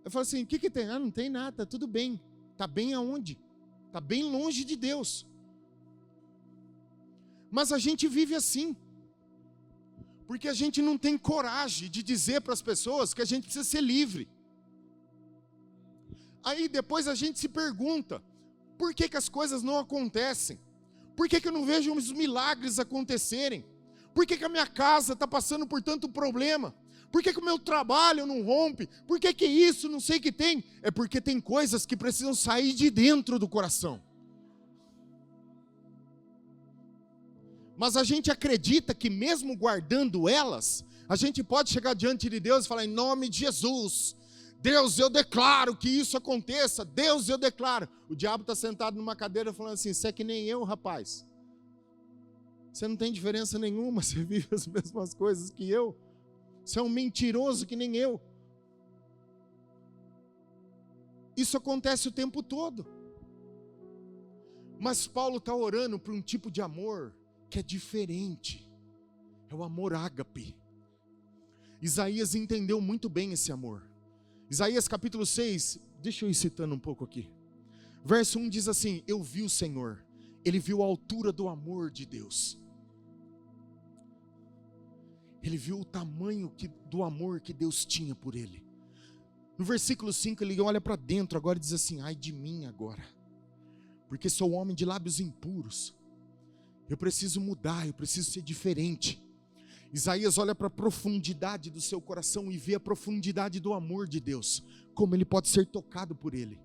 Eu falo assim, o que tem? Não tem nada, tudo bem. Tá bem aonde? Tá bem longe de Deus. Mas a gente vive assim. Porque a gente não tem coragem de dizer para as pessoas que a gente precisa ser livre. Aí depois a gente se pergunta, por que as coisas não acontecem? Por que eu não vejo os milagres acontecerem? Por que a minha casa está passando por tanto problema? Por que o meu trabalho não rompe? Por que isso, não sei o que tem? É porque tem coisas que precisam sair de dentro do coração. Mas a gente acredita que mesmo guardando elas, a gente pode chegar diante de Deus e falar: em nome de Jesus, Deus, eu declaro que isso aconteça. Deus, eu declaro. O diabo está sentado numa cadeira falando assim: você é que nem eu, rapaz. Você não tem diferença nenhuma, você vive as mesmas coisas que eu. Você é um mentiroso que nem eu. Isso acontece o tempo todo. Mas Paulo está orando por um tipo de amor que é diferente. É o amor ágape. Isaías entendeu muito bem esse amor. Isaías capítulo 6, deixa eu ir citando um pouco aqui. Verso 1 diz assim: eu vi o Senhor, ele viu a altura do amor de Deus. Ele viu o tamanho do amor que Deus tinha por ele. No versículo 5 ele olha para dentro agora e diz assim: ai de mim agora, porque sou homem de lábios impuros. Eu preciso mudar, eu preciso ser diferente. Isaías olha para a profundidade do seu coração e vê a profundidade do amor de Deus, como ele pode ser tocado por ele.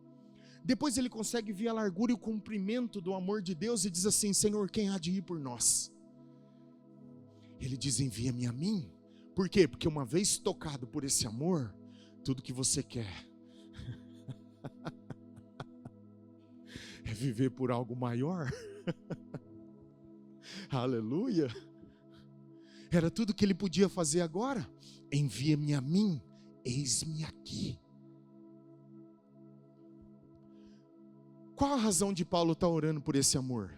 Depois ele consegue ver a largura e o comprimento do amor de Deus e diz assim: Senhor, quem há de ir por nós? Ele diz: envia-me a mim. Por quê? Porque uma vez tocado por esse amor, tudo que você quer é viver por algo maior. Aleluia. Era tudo que ele podia fazer agora. Envia-me a mim, eis-me aqui. Qual a razão de Paulo estar orando por esse amor?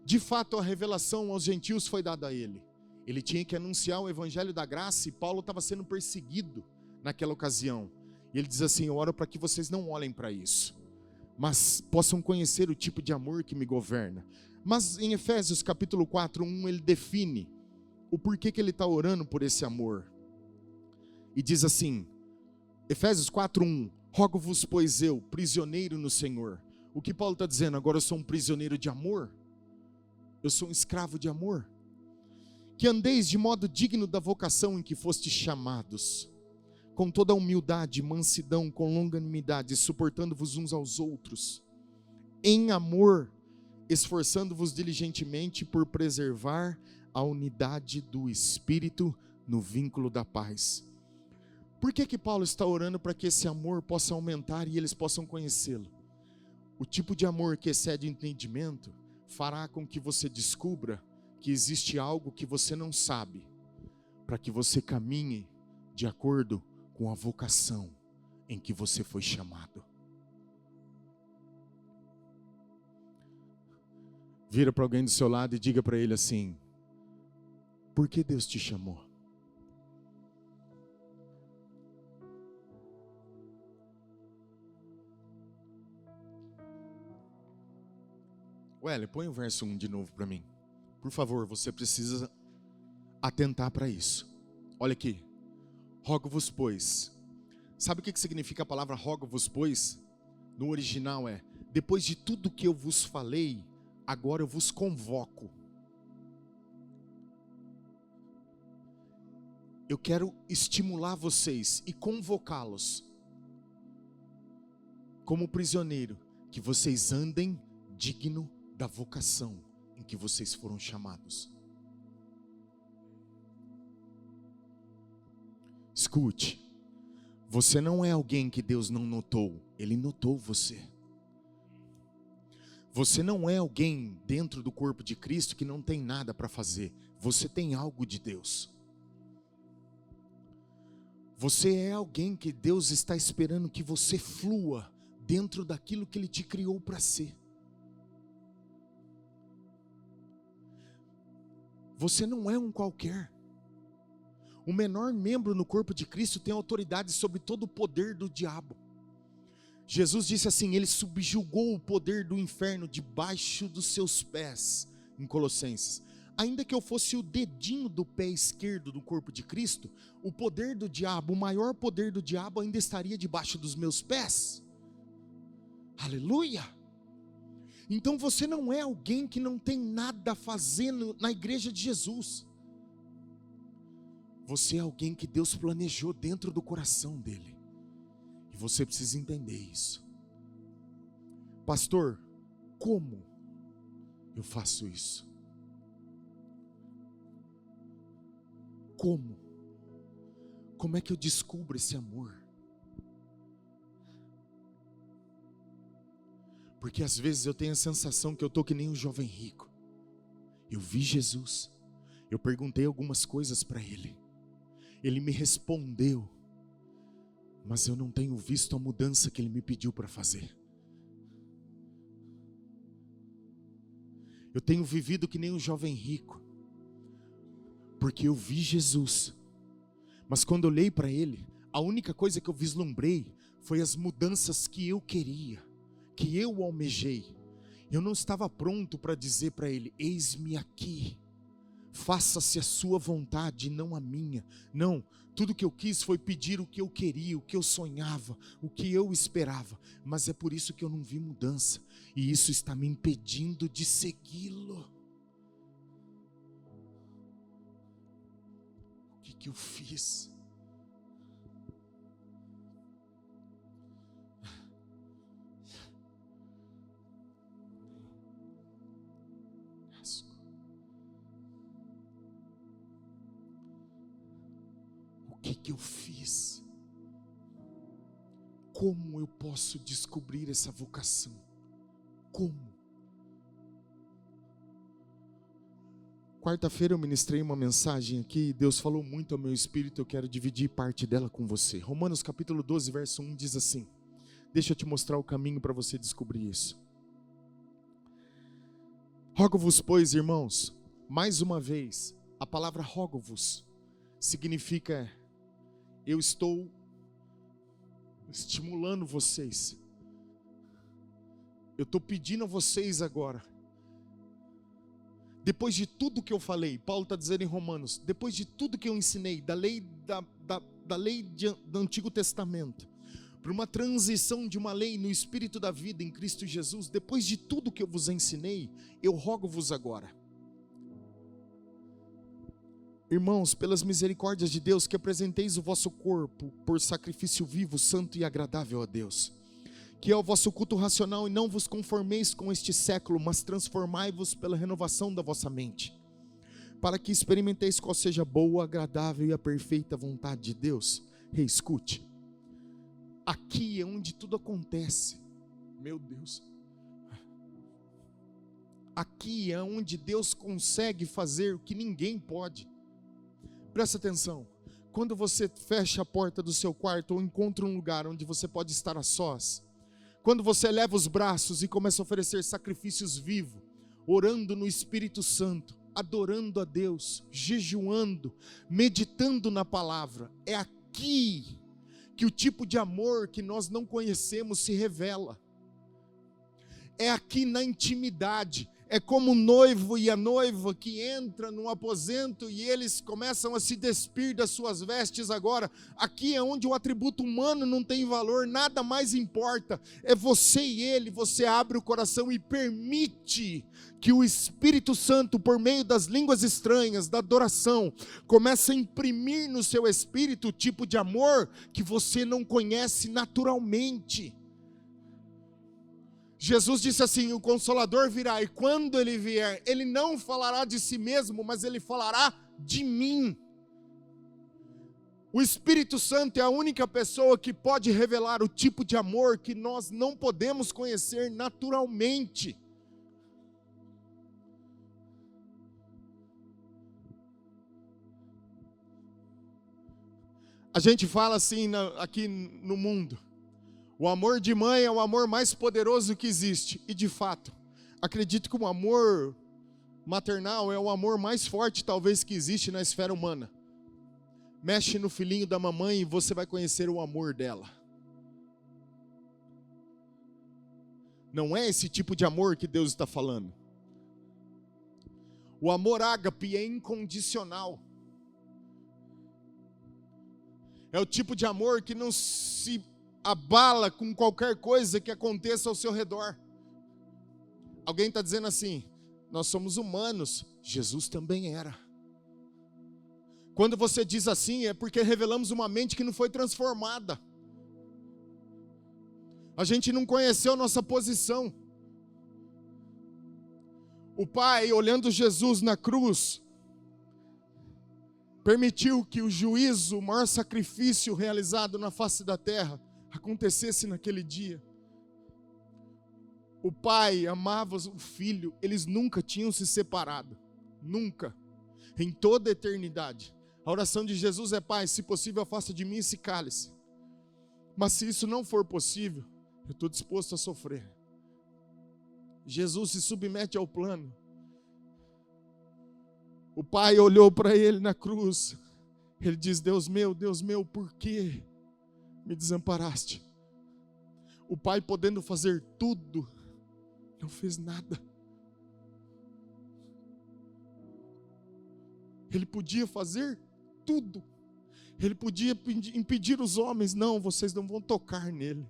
De fato, a revelação aos gentios foi dada a ele. Ele tinha que anunciar o evangelho da graça e Paulo estava sendo perseguido naquela ocasião. E ele diz assim: eu oro para que vocês não olhem para isso, mas possam conhecer o tipo de amor que me governa. Mas em Efésios capítulo 4, 1, ele define o porquê que ele está orando por esse amor. E diz assim, Efésios 4, 1, rogo-vos, pois eu, prisioneiro no Senhor. O que Paulo está dizendo? Agora eu sou um prisioneiro de amor? Eu sou um escravo de amor? Que andeis de modo digno da vocação em que fostes chamados, com toda a humildade, mansidão, com longanimidade, suportando-vos uns aos outros, em amor, esforçando-vos diligentemente por preservar a unidade do Espírito no vínculo da paz. Por que Paulo está orando para que esse amor possa aumentar e eles possam conhecê-lo? O tipo de amor que excede o entendimento fará com que você descubra que existe algo que você não sabe, para que você caminhe de acordo com a vocação em que você foi chamado. Vira para alguém do seu lado e diga para ele assim: por que Deus te chamou? Ué, põe o verso 1 de novo para mim. Por favor, você precisa atentar para isso. Olha aqui. Rogo-vos, pois. Sabe o que significa a palavra rogo-vos, pois? No original é: depois de tudo que eu vos falei, agora eu vos convoco. Eu quero estimular vocês e convocá-los, como prisioneiro, que vocês andem digno da vocação em que vocês foram chamados. Escute, você não é alguém que Deus não notou, Ele notou você. Você não é alguém dentro do corpo de Cristo que não tem nada para fazer, você tem algo de Deus. Você é alguém que Deus está esperando que você flua dentro daquilo que Ele te criou para ser. Você não é um qualquer. O menor membro no corpo de Cristo tem autoridade sobre todo o poder do diabo. Jesus disse assim: Ele subjugou o poder do inferno debaixo dos seus pés, em Colossenses. Ainda que eu fosse o dedinho do pé esquerdo do corpo de Cristo, o poder do diabo, o maior poder do diabo ainda estaria debaixo dos meus pés. Aleluia! Então você não é alguém que não tem nada a fazer na igreja de Jesus. Você é alguém que Deus planejou dentro do coração dele. E você precisa entender isso. Pastor, como eu faço isso? Como? Como é que eu descubro esse amor? Porque às vezes eu tenho a sensação que eu estou que nem um jovem rico. Eu vi Jesus, eu perguntei algumas coisas para ele, ele me respondeu, mas eu não tenho visto a mudança que ele me pediu para fazer. Eu tenho vivido que nem um jovem rico, porque eu vi Jesus, mas quando eu olhei para ele, a única coisa que eu vislumbrei foi as mudanças que eu queria, que eu almejei. Eu não estava pronto para dizer para ele: eis-me aqui, faça-se a sua vontade, não a minha. Não, tudo que eu quis foi pedir o que eu queria, o que eu sonhava, o que eu esperava. Mas é por isso que eu não vi mudança, e isso está me impedindo de segui-lo. O que eu fiz? O que eu fiz? Como eu posso descobrir essa vocação? Como? Quarta-feira eu ministrei uma mensagem aqui, Deus falou muito ao meu espírito, eu quero dividir parte dela com você. Romanos capítulo 12, verso 1 diz assim, deixa eu te mostrar o caminho para você descobrir isso. Rogo-vos, pois, irmãos, mais uma vez, a palavra rogo-vos significa eu estou estimulando vocês, eu estou pedindo a vocês agora, depois de tudo que eu falei, Paulo está dizendo em Romanos, depois de tudo que eu ensinei, da lei do Antigo Testamento, para uma transição de uma lei no Espírito da vida em Cristo Jesus, depois de tudo que eu vos ensinei, eu rogo-vos agora, irmãos, pelas misericórdias de Deus, que apresenteis o vosso corpo por sacrifício vivo, santo e agradável a Deus, que é o vosso culto racional, e não vos conformeis com este século, mas transformai-vos pela renovação da vossa mente, para que experimenteis qual seja a boa, agradável e a perfeita vontade de Deus. Escute, aqui é onde tudo acontece, meu Deus, aqui é onde Deus consegue fazer o que ninguém pode. Presta atenção, quando você fecha a porta do seu quarto ou encontra um lugar onde você pode estar a sós, quando você eleva os braços e começa a oferecer sacrifícios vivos, orando no Espírito Santo, adorando a Deus, jejuando, meditando na palavra, é aqui que o tipo de amor que nós não conhecemos se revela. É aqui na intimidade, é como o noivo e a noiva que entram num aposento e eles começam a se despir das suas vestes agora. Aqui é onde o atributo humano não tem valor, nada mais importa, é você e ele. Você abre o coração e permite que o Espírito Santo, por meio das línguas estranhas, da adoração, comece a imprimir no seu espírito o tipo de amor que você não conhece naturalmente. Jesus disse assim, o Consolador virá, e quando ele vier, ele não falará de si mesmo, mas ele falará de mim. O Espírito Santo é a única pessoa que pode revelar o tipo de amor que nós não podemos conhecer naturalmente. A gente fala assim aqui no mundo, o amor de mãe é o amor mais poderoso que existe. E de fato, acredito que o amor maternal é o amor mais forte talvez que existe na esfera humana. Mexe no filhinho da mamãe e você vai conhecer o amor dela. Não é esse tipo de amor que Deus está falando. O amor ágape é incondicional. É o tipo de amor que não se abala com qualquer coisa que aconteça ao seu redor. Alguém está dizendo assim, nós somos humanos, Jesus também era. Quando você diz assim, é porque revelamos uma mente que não foi transformada. A gente não conheceu nossa posição. O Pai, olhando Jesus na cruz, permitiu que o juízo, o maior sacrifício realizado na face da terra, acontecesse naquele dia. O Pai amava o Filho, eles nunca tinham se separado. Nunca. Em toda a eternidade. A oração de Jesus é: Pai, se possível, afasta de mim esse cálice. Mas se isso não for possível, eu estou disposto a sofrer. Jesus se submete ao plano. O Pai olhou para ele na cruz. Ele diz: Deus meu, por que me desamparaste? O Pai, podendo fazer tudo, não fez nada. Ele podia fazer tudo. Ele podia impedir os homens: não, vocês não vão tocar nele.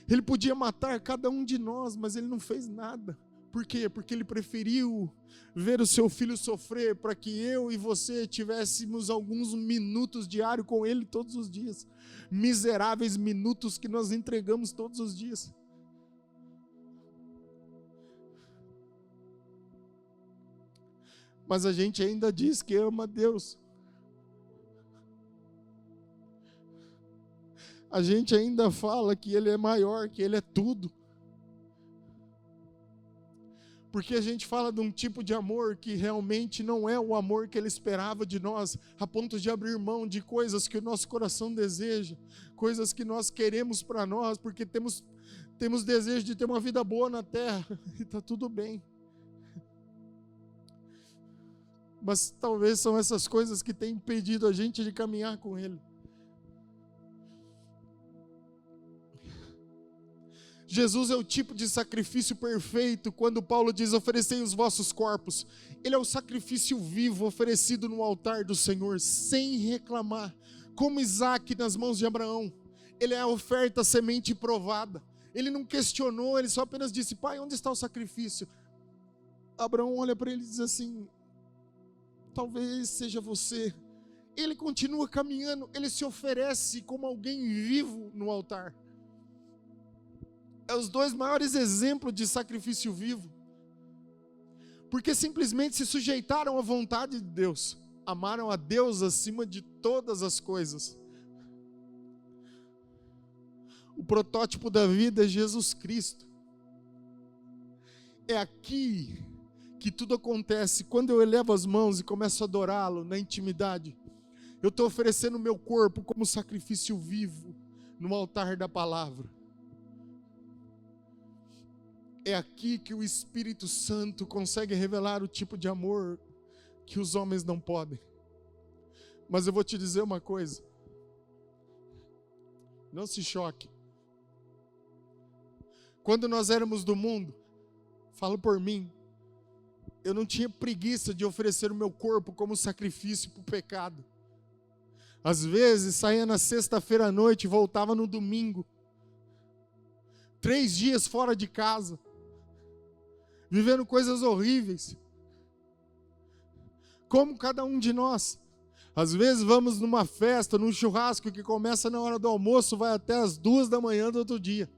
Ele podia matar cada um de nós, mas ele não fez nada. Por quê? Porque ele preferiu ver o seu filho sofrer para que eu e você tivéssemos alguns minutos diários com ele todos os dias. Miseráveis minutos que nós entregamos todos os dias. Mas a gente ainda diz que ama a Deus. A gente ainda fala que Ele é maior, que Ele é tudo. Porque a gente fala de um tipo de amor que realmente não é o amor que Ele esperava de nós, a ponto de abrir mão de coisas que o nosso coração deseja, coisas que nós queremos para nós, porque temos desejo de ter uma vida boa na terra, e está tudo bem. Mas talvez são essas coisas que têm impedido a gente de caminhar com Ele. Jesus é o tipo de sacrifício perfeito. Quando Paulo diz: oferecei os vossos corpos, ele é o sacrifício vivo oferecido no altar do Senhor, sem reclamar, como Isaac nas mãos de Abraão. Ele é a oferta, a semente provada. Ele não questionou, ele só apenas disse: Pai, onde está o sacrifício? Abraão olha para ele e diz assim: talvez seja você. Ele continua caminhando, ele se oferece como alguém vivo no altar. É os dois maiores exemplos de sacrifício vivo. Porque simplesmente se sujeitaram à vontade de Deus. Amaram a Deus acima de todas as coisas. O protótipo da vida é Jesus Cristo. É aqui que tudo acontece. Quando eu elevo as mãos e começo a adorá-lo na intimidade, eu estou oferecendo o meu corpo como sacrifício vivo no altar da palavra. É aqui que o Espírito Santo consegue revelar o tipo de amor que os homens não podem. Mas eu vou te dizer uma coisa. Não se choque. Quando nós éramos do mundo, falo por mim, eu não tinha preguiça de oferecer o meu corpo como sacrifício para o pecado. Às vezes saía na sexta-feira à noite e voltava no domingo. 3 dias fora de casa. Vivendo coisas horríveis. Como cada um de nós. Às vezes vamos numa festa, num churrasco que começa na hora do almoço, vai até as 2 da manhã do outro dia.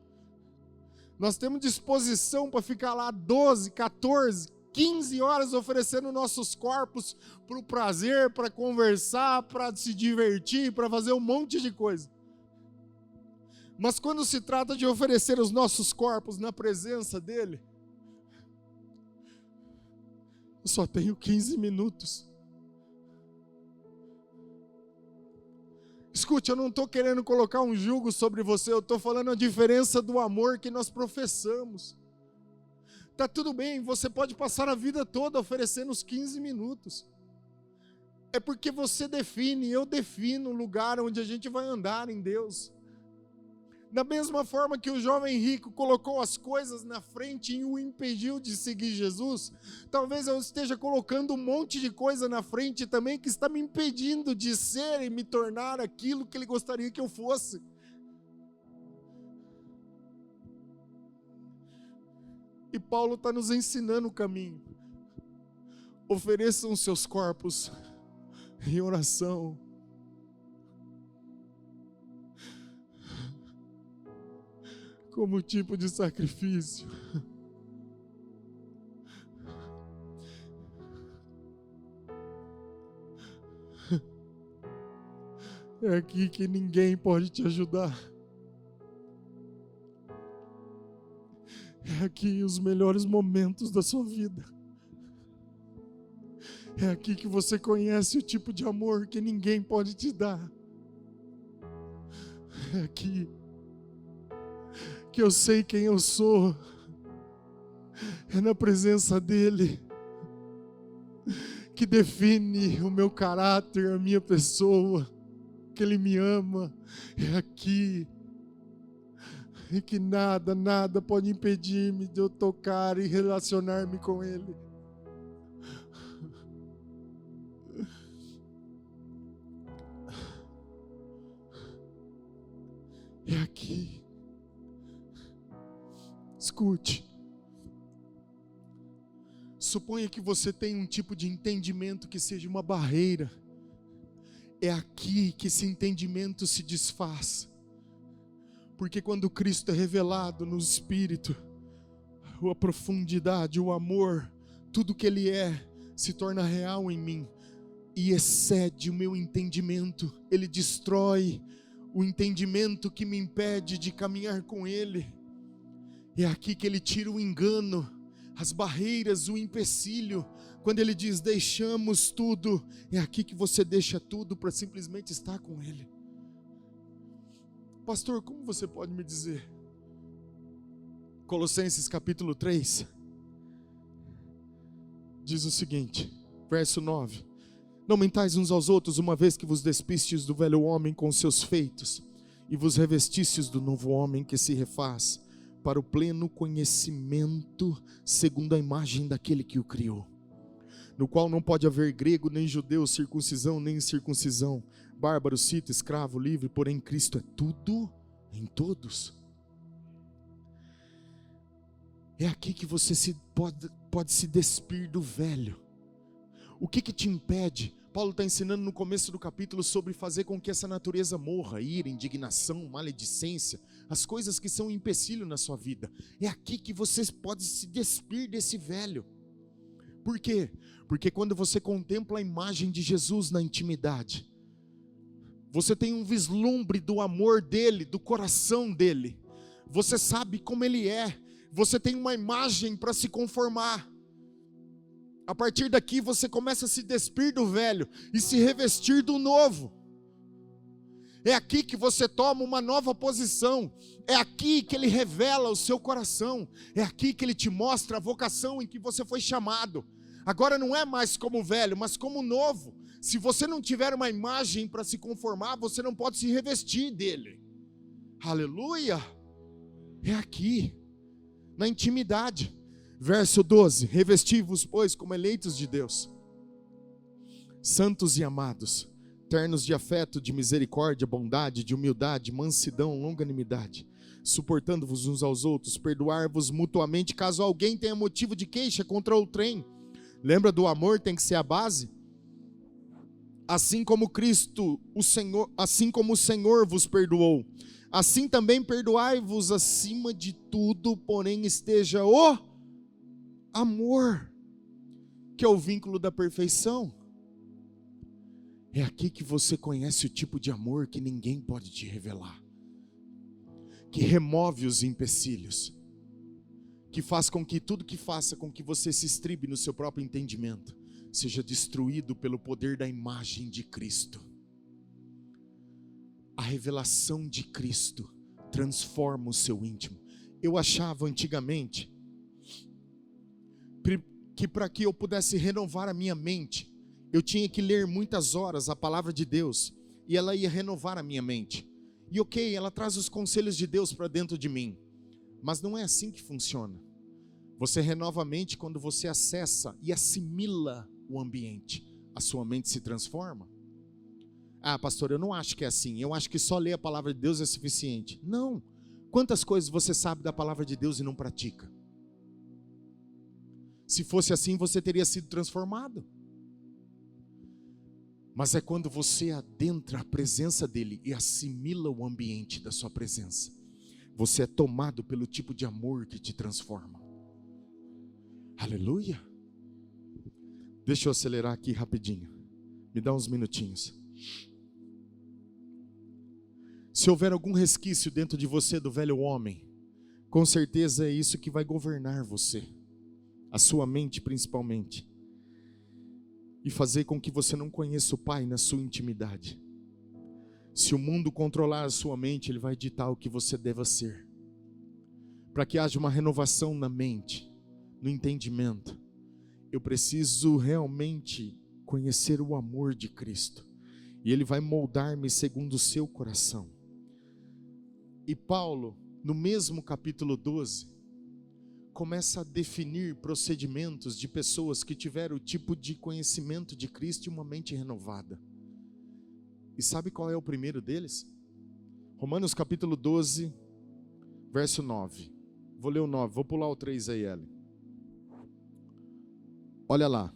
Nós temos disposição para ficar lá 12, 14, 15 horas oferecendo nossos corpos para o prazer, para conversar, para se divertir, para fazer um monte de coisa. Mas quando se trata de oferecer os nossos corpos na presença dEle, eu só tenho 15 minutos. Escute, eu não estou querendo colocar um jugo sobre você, eu estou falando a diferença do amor que nós professamos. Está tudo bem, você pode passar a vida toda oferecendo os 15 minutos. É porque você define, eu defino o lugar onde a gente vai andar em Deus. Da mesma forma que o jovem rico colocou as coisas na frente e o impediu de seguir Jesus, talvez eu esteja colocando um monte de coisa na frente também que está me impedindo de ser e me tornar aquilo que Ele gostaria que eu fosse. E Paulo está nos ensinando o caminho. Ofereçam seus corpos em oração. Como tipo de sacrifício. É aqui que ninguém pode te ajudar. É aqui os melhores momentos da sua vida. É aqui que você conhece o tipo de amor que ninguém pode te dar. É aqui que eu sei quem eu sou. É na presença dele que define o meu caráter, a minha pessoa, que ele me ama. É aqui. E que nada pode impedir-me de eu tocar e relacionar-me com ele. É aqui. Escute. Suponha que você tem um tipo de entendimento que seja uma barreira. É aqui que esse entendimento se desfaz. Porque quando Cristo é revelado no Espírito, a profundidade, o amor, tudo que Ele é, se torna real em mim. E excede o meu entendimento. Ele destrói o entendimento que me impede de caminhar com Ele. É aqui que Ele tira o engano, as barreiras, o empecilho. Quando Ele diz, deixamos tudo, é aqui que você deixa tudo para simplesmente estar com Ele. Pastor, como você pode me dizer? Colossenses capítulo 3 diz o seguinte, verso 9: Não mentais uns aos outros, uma vez que vos despistes do velho homem com seus feitos, e vos revestistes do novo homem que se refaz para o pleno conhecimento segundo a imagem daquele que o criou, no qual não pode haver grego nem judeu, circuncisão nem incircuncisão, bárbaro, cita, escravo, livre, porém Cristo é tudo em todos. É aqui que você pode se despir do velho. O que te impede? Paulo está ensinando no começo do capítulo sobre fazer com que essa natureza morra, ira, indignação, maledicência, as coisas que são um empecilho na sua vida. É aqui que você pode se despir desse velho. Por quê? Porque quando você contempla a imagem de Jesus na intimidade, você tem um vislumbre do amor dele, do coração dele. Você sabe como ele é. Você tem uma imagem para se conformar. A partir daqui você começa a se despir do velho e se revestir do novo. É aqui que você toma uma nova posição. É aqui que ele revela o seu coração. É aqui que ele te mostra a vocação em que você foi chamado. Agora não é mais como velho, mas como novo. Se você não tiver uma imagem para se conformar, você não pode se revestir dele. Aleluia! É aqui, na intimidade. Verso 12: Revesti-vos, pois, como eleitos de Deus, santos e amados, ternos de afeto, de misericórdia, bondade, de humildade, mansidão, longanimidade, suportando-vos uns aos outros, perdoar-vos mutuamente, caso alguém tenha motivo de queixa contra outrem. Lembra do amor, tem que ser a base? Assim como Cristo, assim como o Senhor vos perdoou, assim também perdoai-vos acima de tudo, porém esteja o amor, que é o vínculo da perfeição. É aqui que você conhece o tipo de amor que ninguém pode te revelar, que remove os empecilhos, que faz com que tudo que faça com que você se estribe no seu próprio entendimento seja destruído pelo poder da imagem de Cristo. A revelação de Cristo transforma o seu íntimo. Eu achava antigamente que para que eu pudesse renovar a minha mente, eu tinha que ler muitas horas a palavra de Deus, e ela ia renovar a minha mente. E ok, ela traz os conselhos de Deus para dentro de mim, mas não é assim que funciona. Você renova a mente quando você acessa e assimila o ambiente. A sua mente se transforma. Ah, pastor, eu não acho que é assim. Eu acho que só ler a palavra de Deus é suficiente. Não. Quantas coisas você sabe da palavra de Deus e não pratica? Se fosse assim, você teria sido transformado. mas é quando você adentra a presença dele e assimila o ambiente da sua presença. Você é tomado pelo tipo de amor que te transforma. Aleluia. Deixa eu acelerar aqui rapidinho. Me dá uns minutinhos. Se houver algum resquício dentro de você do velho homem, com certeza é isso que vai governar você, a sua mente principalmente, e fazer com que você não conheça o Pai na sua intimidade. Se o mundo controlar a sua mente, ele vai ditar o que você deva ser. Para que haja uma renovação na mente, no entendimento, eu preciso realmente conhecer o amor de Cristo, e Ele vai moldar-me segundo o seu coração. E Paulo, no mesmo capítulo 12, começa a definir procedimentos de pessoas que tiveram o tipo de conhecimento de Cristo e uma mente renovada. E sabe qual é o primeiro deles? Romanos capítulo 12, verso 9. Vou ler o 9, vou pular o 3 aí, Ellen. Olha lá.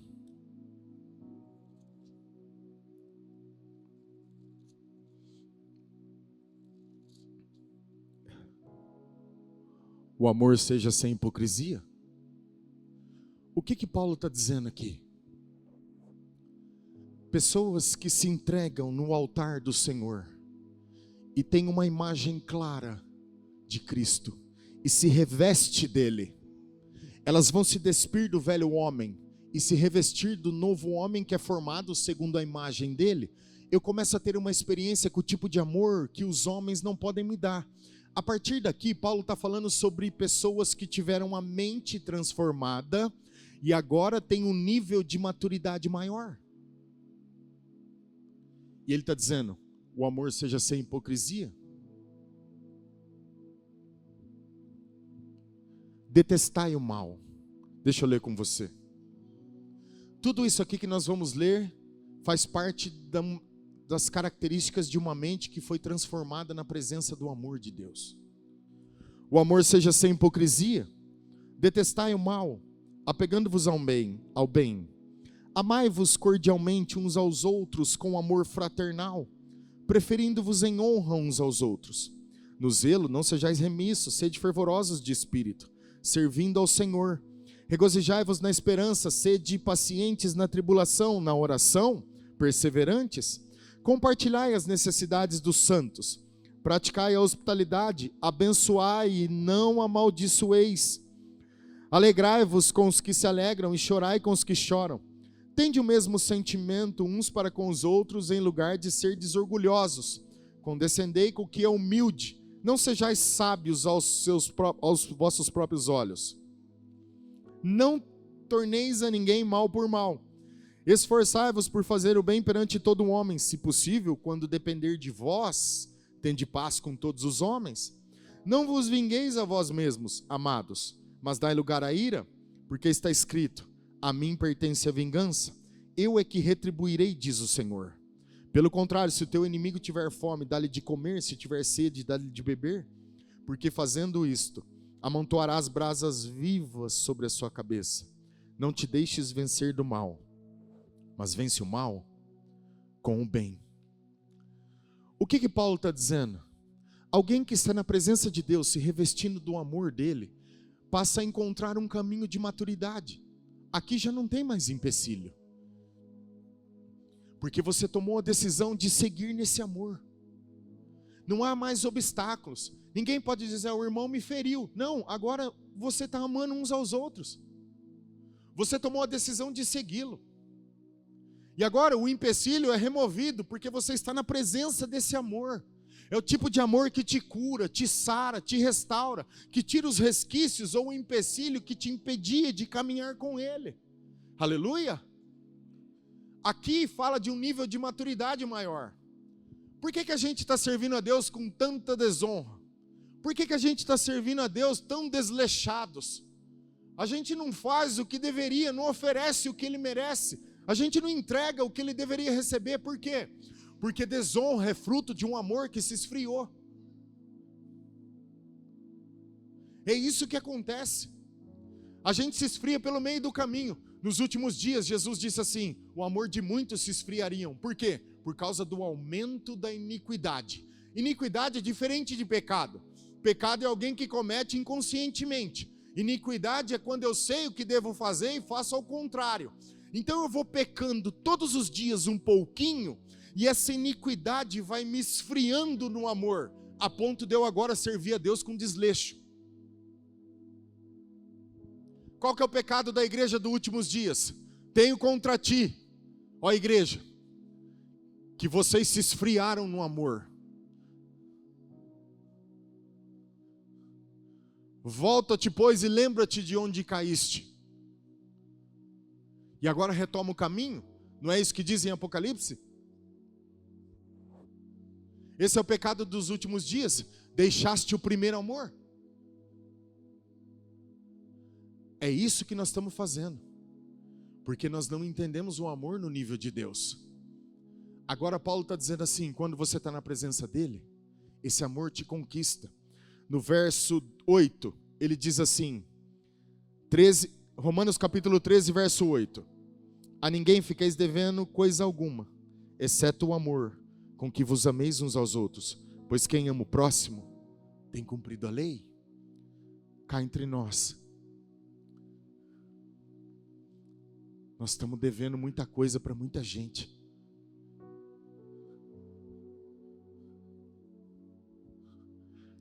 O amor seja sem hipocrisia. O que Paulo está dizendo aqui? Pessoas que se entregam no altar do Senhor e têm uma imagem clara de Cristo e se reveste dele, elas vão se despir do velho homem e se revestir do novo homem que é formado segundo a imagem dele. Eu começo a ter uma experiência com o tipo de amor que os homens não podem me dar. A partir daqui, Paulo está falando sobre pessoas que tiveram a mente transformada e agora tem um nível de maturidade maior. E ele está dizendo, o amor seja sem hipocrisia. Detestai o mal. Deixa eu ler com você. Tudo isso aqui que nós vamos ler faz parte das características de uma mente que foi transformada na presença do amor de Deus. O amor seja sem hipocrisia. Detestai o mal, apegando-vos ao bem. Amai-vos cordialmente uns aos outros com amor fraternal, preferindo-vos em honra uns aos outros. No zelo não sejais remissos, sede fervorosos de espírito, servindo ao Senhor. Regozijai-vos na esperança, sede pacientes na tribulação, na oração, perseverantes. Compartilhai as necessidades dos santos, praticai a hospitalidade, abençoai e não amaldiçoeis. Alegrai-vos com os que se alegram e chorai com os que choram. Tende o mesmo sentimento uns para com os outros, em lugar de ser desorgulhosos. Condescendei com o que é humilde, não sejais sábios aos vossos próprios olhos. Não torneis a ninguém mal por mal. Esforçai-vos por fazer o bem perante todo homem, se possível, quando depender de vós, tende paz com todos os homens. Não vos vingueis a vós mesmos, amados, mas dai lugar à ira, porque está escrito, a mim pertence a vingança, eu é que retribuirei, diz o Senhor. Pelo contrário, se o teu inimigo tiver fome, dá-lhe de comer, se tiver sede, dá-lhe de beber, porque fazendo isto, amontoarás brasas vivas sobre a sua cabeça. Não te deixes vencer do mal, mas vence o mal com o bem. O que Paulo está dizendo? Alguém que está na presença de Deus, se revestindo do amor dele, passa a encontrar um caminho de maturidade. Aqui já não tem mais empecilho, porque você tomou a decisão de seguir nesse amor. Não há mais obstáculos. Ninguém pode dizer, o irmão me feriu. Não, agora você está amando uns aos outros. Você tomou a decisão de segui-lo. E agora o empecilho é removido, porque você está na presença desse amor. É o tipo de amor que te cura, te sara, te restaura, que tira os resquícios ou o empecilho que te impedia de caminhar com Ele. Aleluia! Aqui fala de um nível de maturidade maior. Por que a gente está servindo a Deus com tanta desonra? Por que a gente está servindo a Deus tão desleixados? A gente não faz o que deveria, não oferece o que Ele merece. A gente não entrega o que Ele deveria receber. Por quê? Porque desonra é fruto de um amor que se esfriou. É isso que acontece. A gente se esfria pelo meio do caminho. Nos últimos dias, Jesus disse assim, o amor de muitos se esfriariam. Por quê? Por causa do aumento da iniquidade. Iniquidade é diferente de pecado. Pecado é alguém que comete inconscientemente. Iniquidade é quando eu sei o que devo fazer e faço ao contrário. Então eu vou pecando todos os dias um pouquinho, e essa iniquidade vai me esfriando no amor, a ponto de eu agora servir a Deus com desleixo. Qual que é o pecado da igreja dos últimos dias? Tenho contra ti, ó igreja, que vocês se esfriaram no amor. Volta-te, pois, e lembra-te de onde caíste. E agora retoma o caminho. Não é isso que diz em Apocalipse? Esse é o pecado dos últimos dias. Deixaste o primeiro amor. É isso que nós estamos fazendo. Porque nós não entendemos o amor no nível de Deus. Agora Paulo está dizendo assim, quando você está na presença dele, esse amor te conquista. No verso 8, ele diz assim, Romanos capítulo 13, verso 8. A ninguém fiqueis devendo coisa alguma, exceto o amor, com que vos ameis uns aos outros. Pois quem ama o próximo, tem cumprido a lei. Cá entre nós, nós estamos devendo muita coisa para muita gente.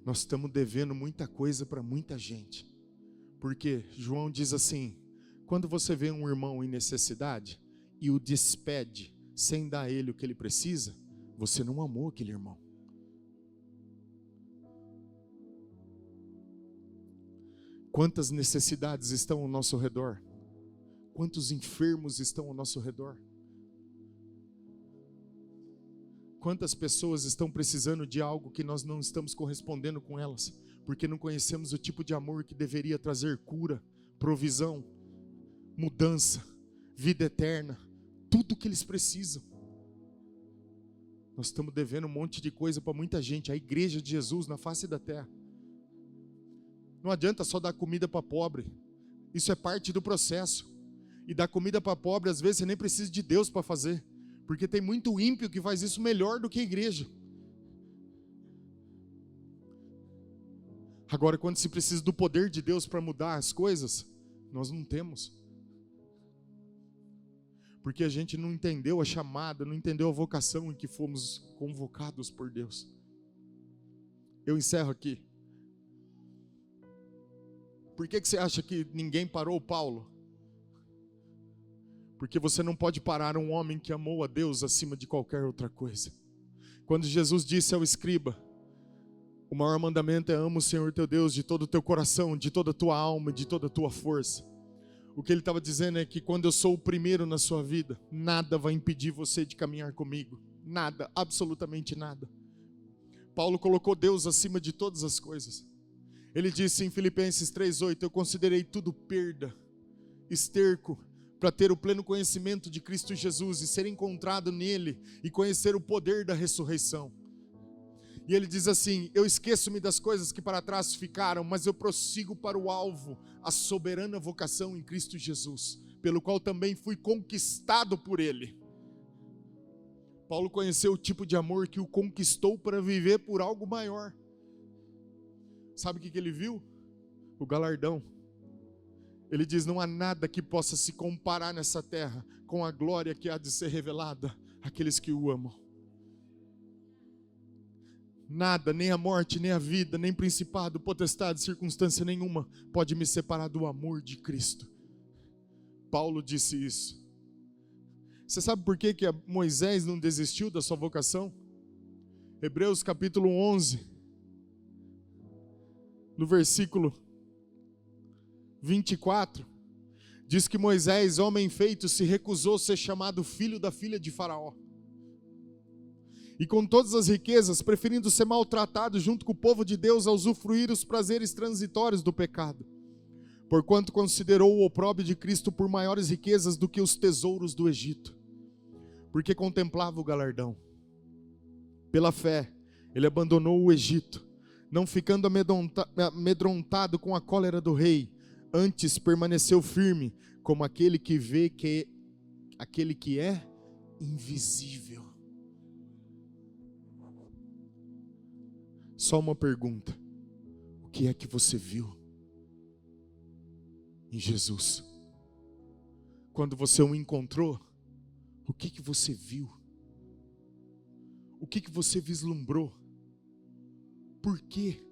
Nós estamos devendo muita coisa para muita gente. Porque João diz assim, quando você vê um irmão em necessidade e o despede sem dar a ele o que ele precisa, você não amou aquele irmão. Quantas necessidades estão ao nosso redor? Quantos enfermos estão ao nosso redor? Quantas pessoas estão precisando de algo que nós não estamos correspondendo com elas, porque não conhecemos o tipo de amor que deveria trazer cura, provisão, mudança, vida eterna, tudo o que eles precisam. Nós estamos devendo um monte de coisa para muita gente, a igreja de Jesus na face da terra. Não adianta só dar comida para pobre, isso é parte do processo. E dar comida para pobre, às vezes você nem precisa de Deus para fazer. Porque tem muito ímpio que faz isso melhor do que a igreja. Agora, quando se precisa do poder de Deus para mudar as coisas, nós não temos. Porque a gente não entendeu a chamada, não entendeu a vocação em que fomos convocados por Deus. Eu encerro aqui. Por que você acha que ninguém parou Paulo? Porque você não pode parar um homem que amou a Deus acima de qualquer outra coisa. Quando Jesus disse ao escriba, o maior mandamento é ama o Senhor teu Deus de todo o teu coração, de toda a tua alma, de toda a tua força. O que ele estava dizendo é que quando eu sou o primeiro na sua vida, nada vai impedir você de caminhar comigo. Nada, absolutamente nada. Paulo colocou Deus acima de todas as coisas. Ele disse em Filipenses 3:8, eu considerei tudo perda, esterco, para ter o pleno conhecimento de Cristo Jesus e ser encontrado nele e conhecer o poder da ressurreição. E ele diz assim, eu esqueço-me das coisas que para trás ficaram, mas eu prossigo para o alvo, a soberana vocação em Cristo Jesus, pelo qual também fui conquistado por ele. Paulo conheceu o tipo de amor que o conquistou para viver por algo maior. Sabe o que ele viu? O galardão. Ele diz, não há nada que possa se comparar nessa terra com a glória que há de ser revelada àqueles que o amam. Nada, nem a morte, nem a vida, nem principado, potestade, circunstância nenhuma pode me separar do amor de Cristo. Paulo disse isso. Você sabe por que Moisés não desistiu da sua vocação? Hebreus capítulo 11, no versículo 24, diz que Moisés, homem feito, se recusou a ser chamado filho da filha de Faraó. E com todas as riquezas, preferindo ser maltratado junto com o povo de Deus a usufruir os prazeres transitórios do pecado. Porquanto considerou o opróbrio de Cristo por maiores riquezas do que os tesouros do Egito. Porque contemplava o galardão. Pela fé, ele abandonou o Egito, não ficando amedrontado com a cólera do rei, antes permaneceu firme, como aquele que vê que aquele que é invisível. Só uma pergunta: o que é que você viu em Jesus? Quando você o encontrou, o que que você viu? O que que você vislumbrou? Por que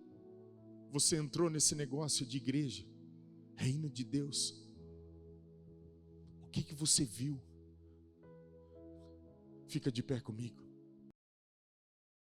você entrou nesse negócio de igreja, reino de Deus? O que que você viu? Fica de pé comigo.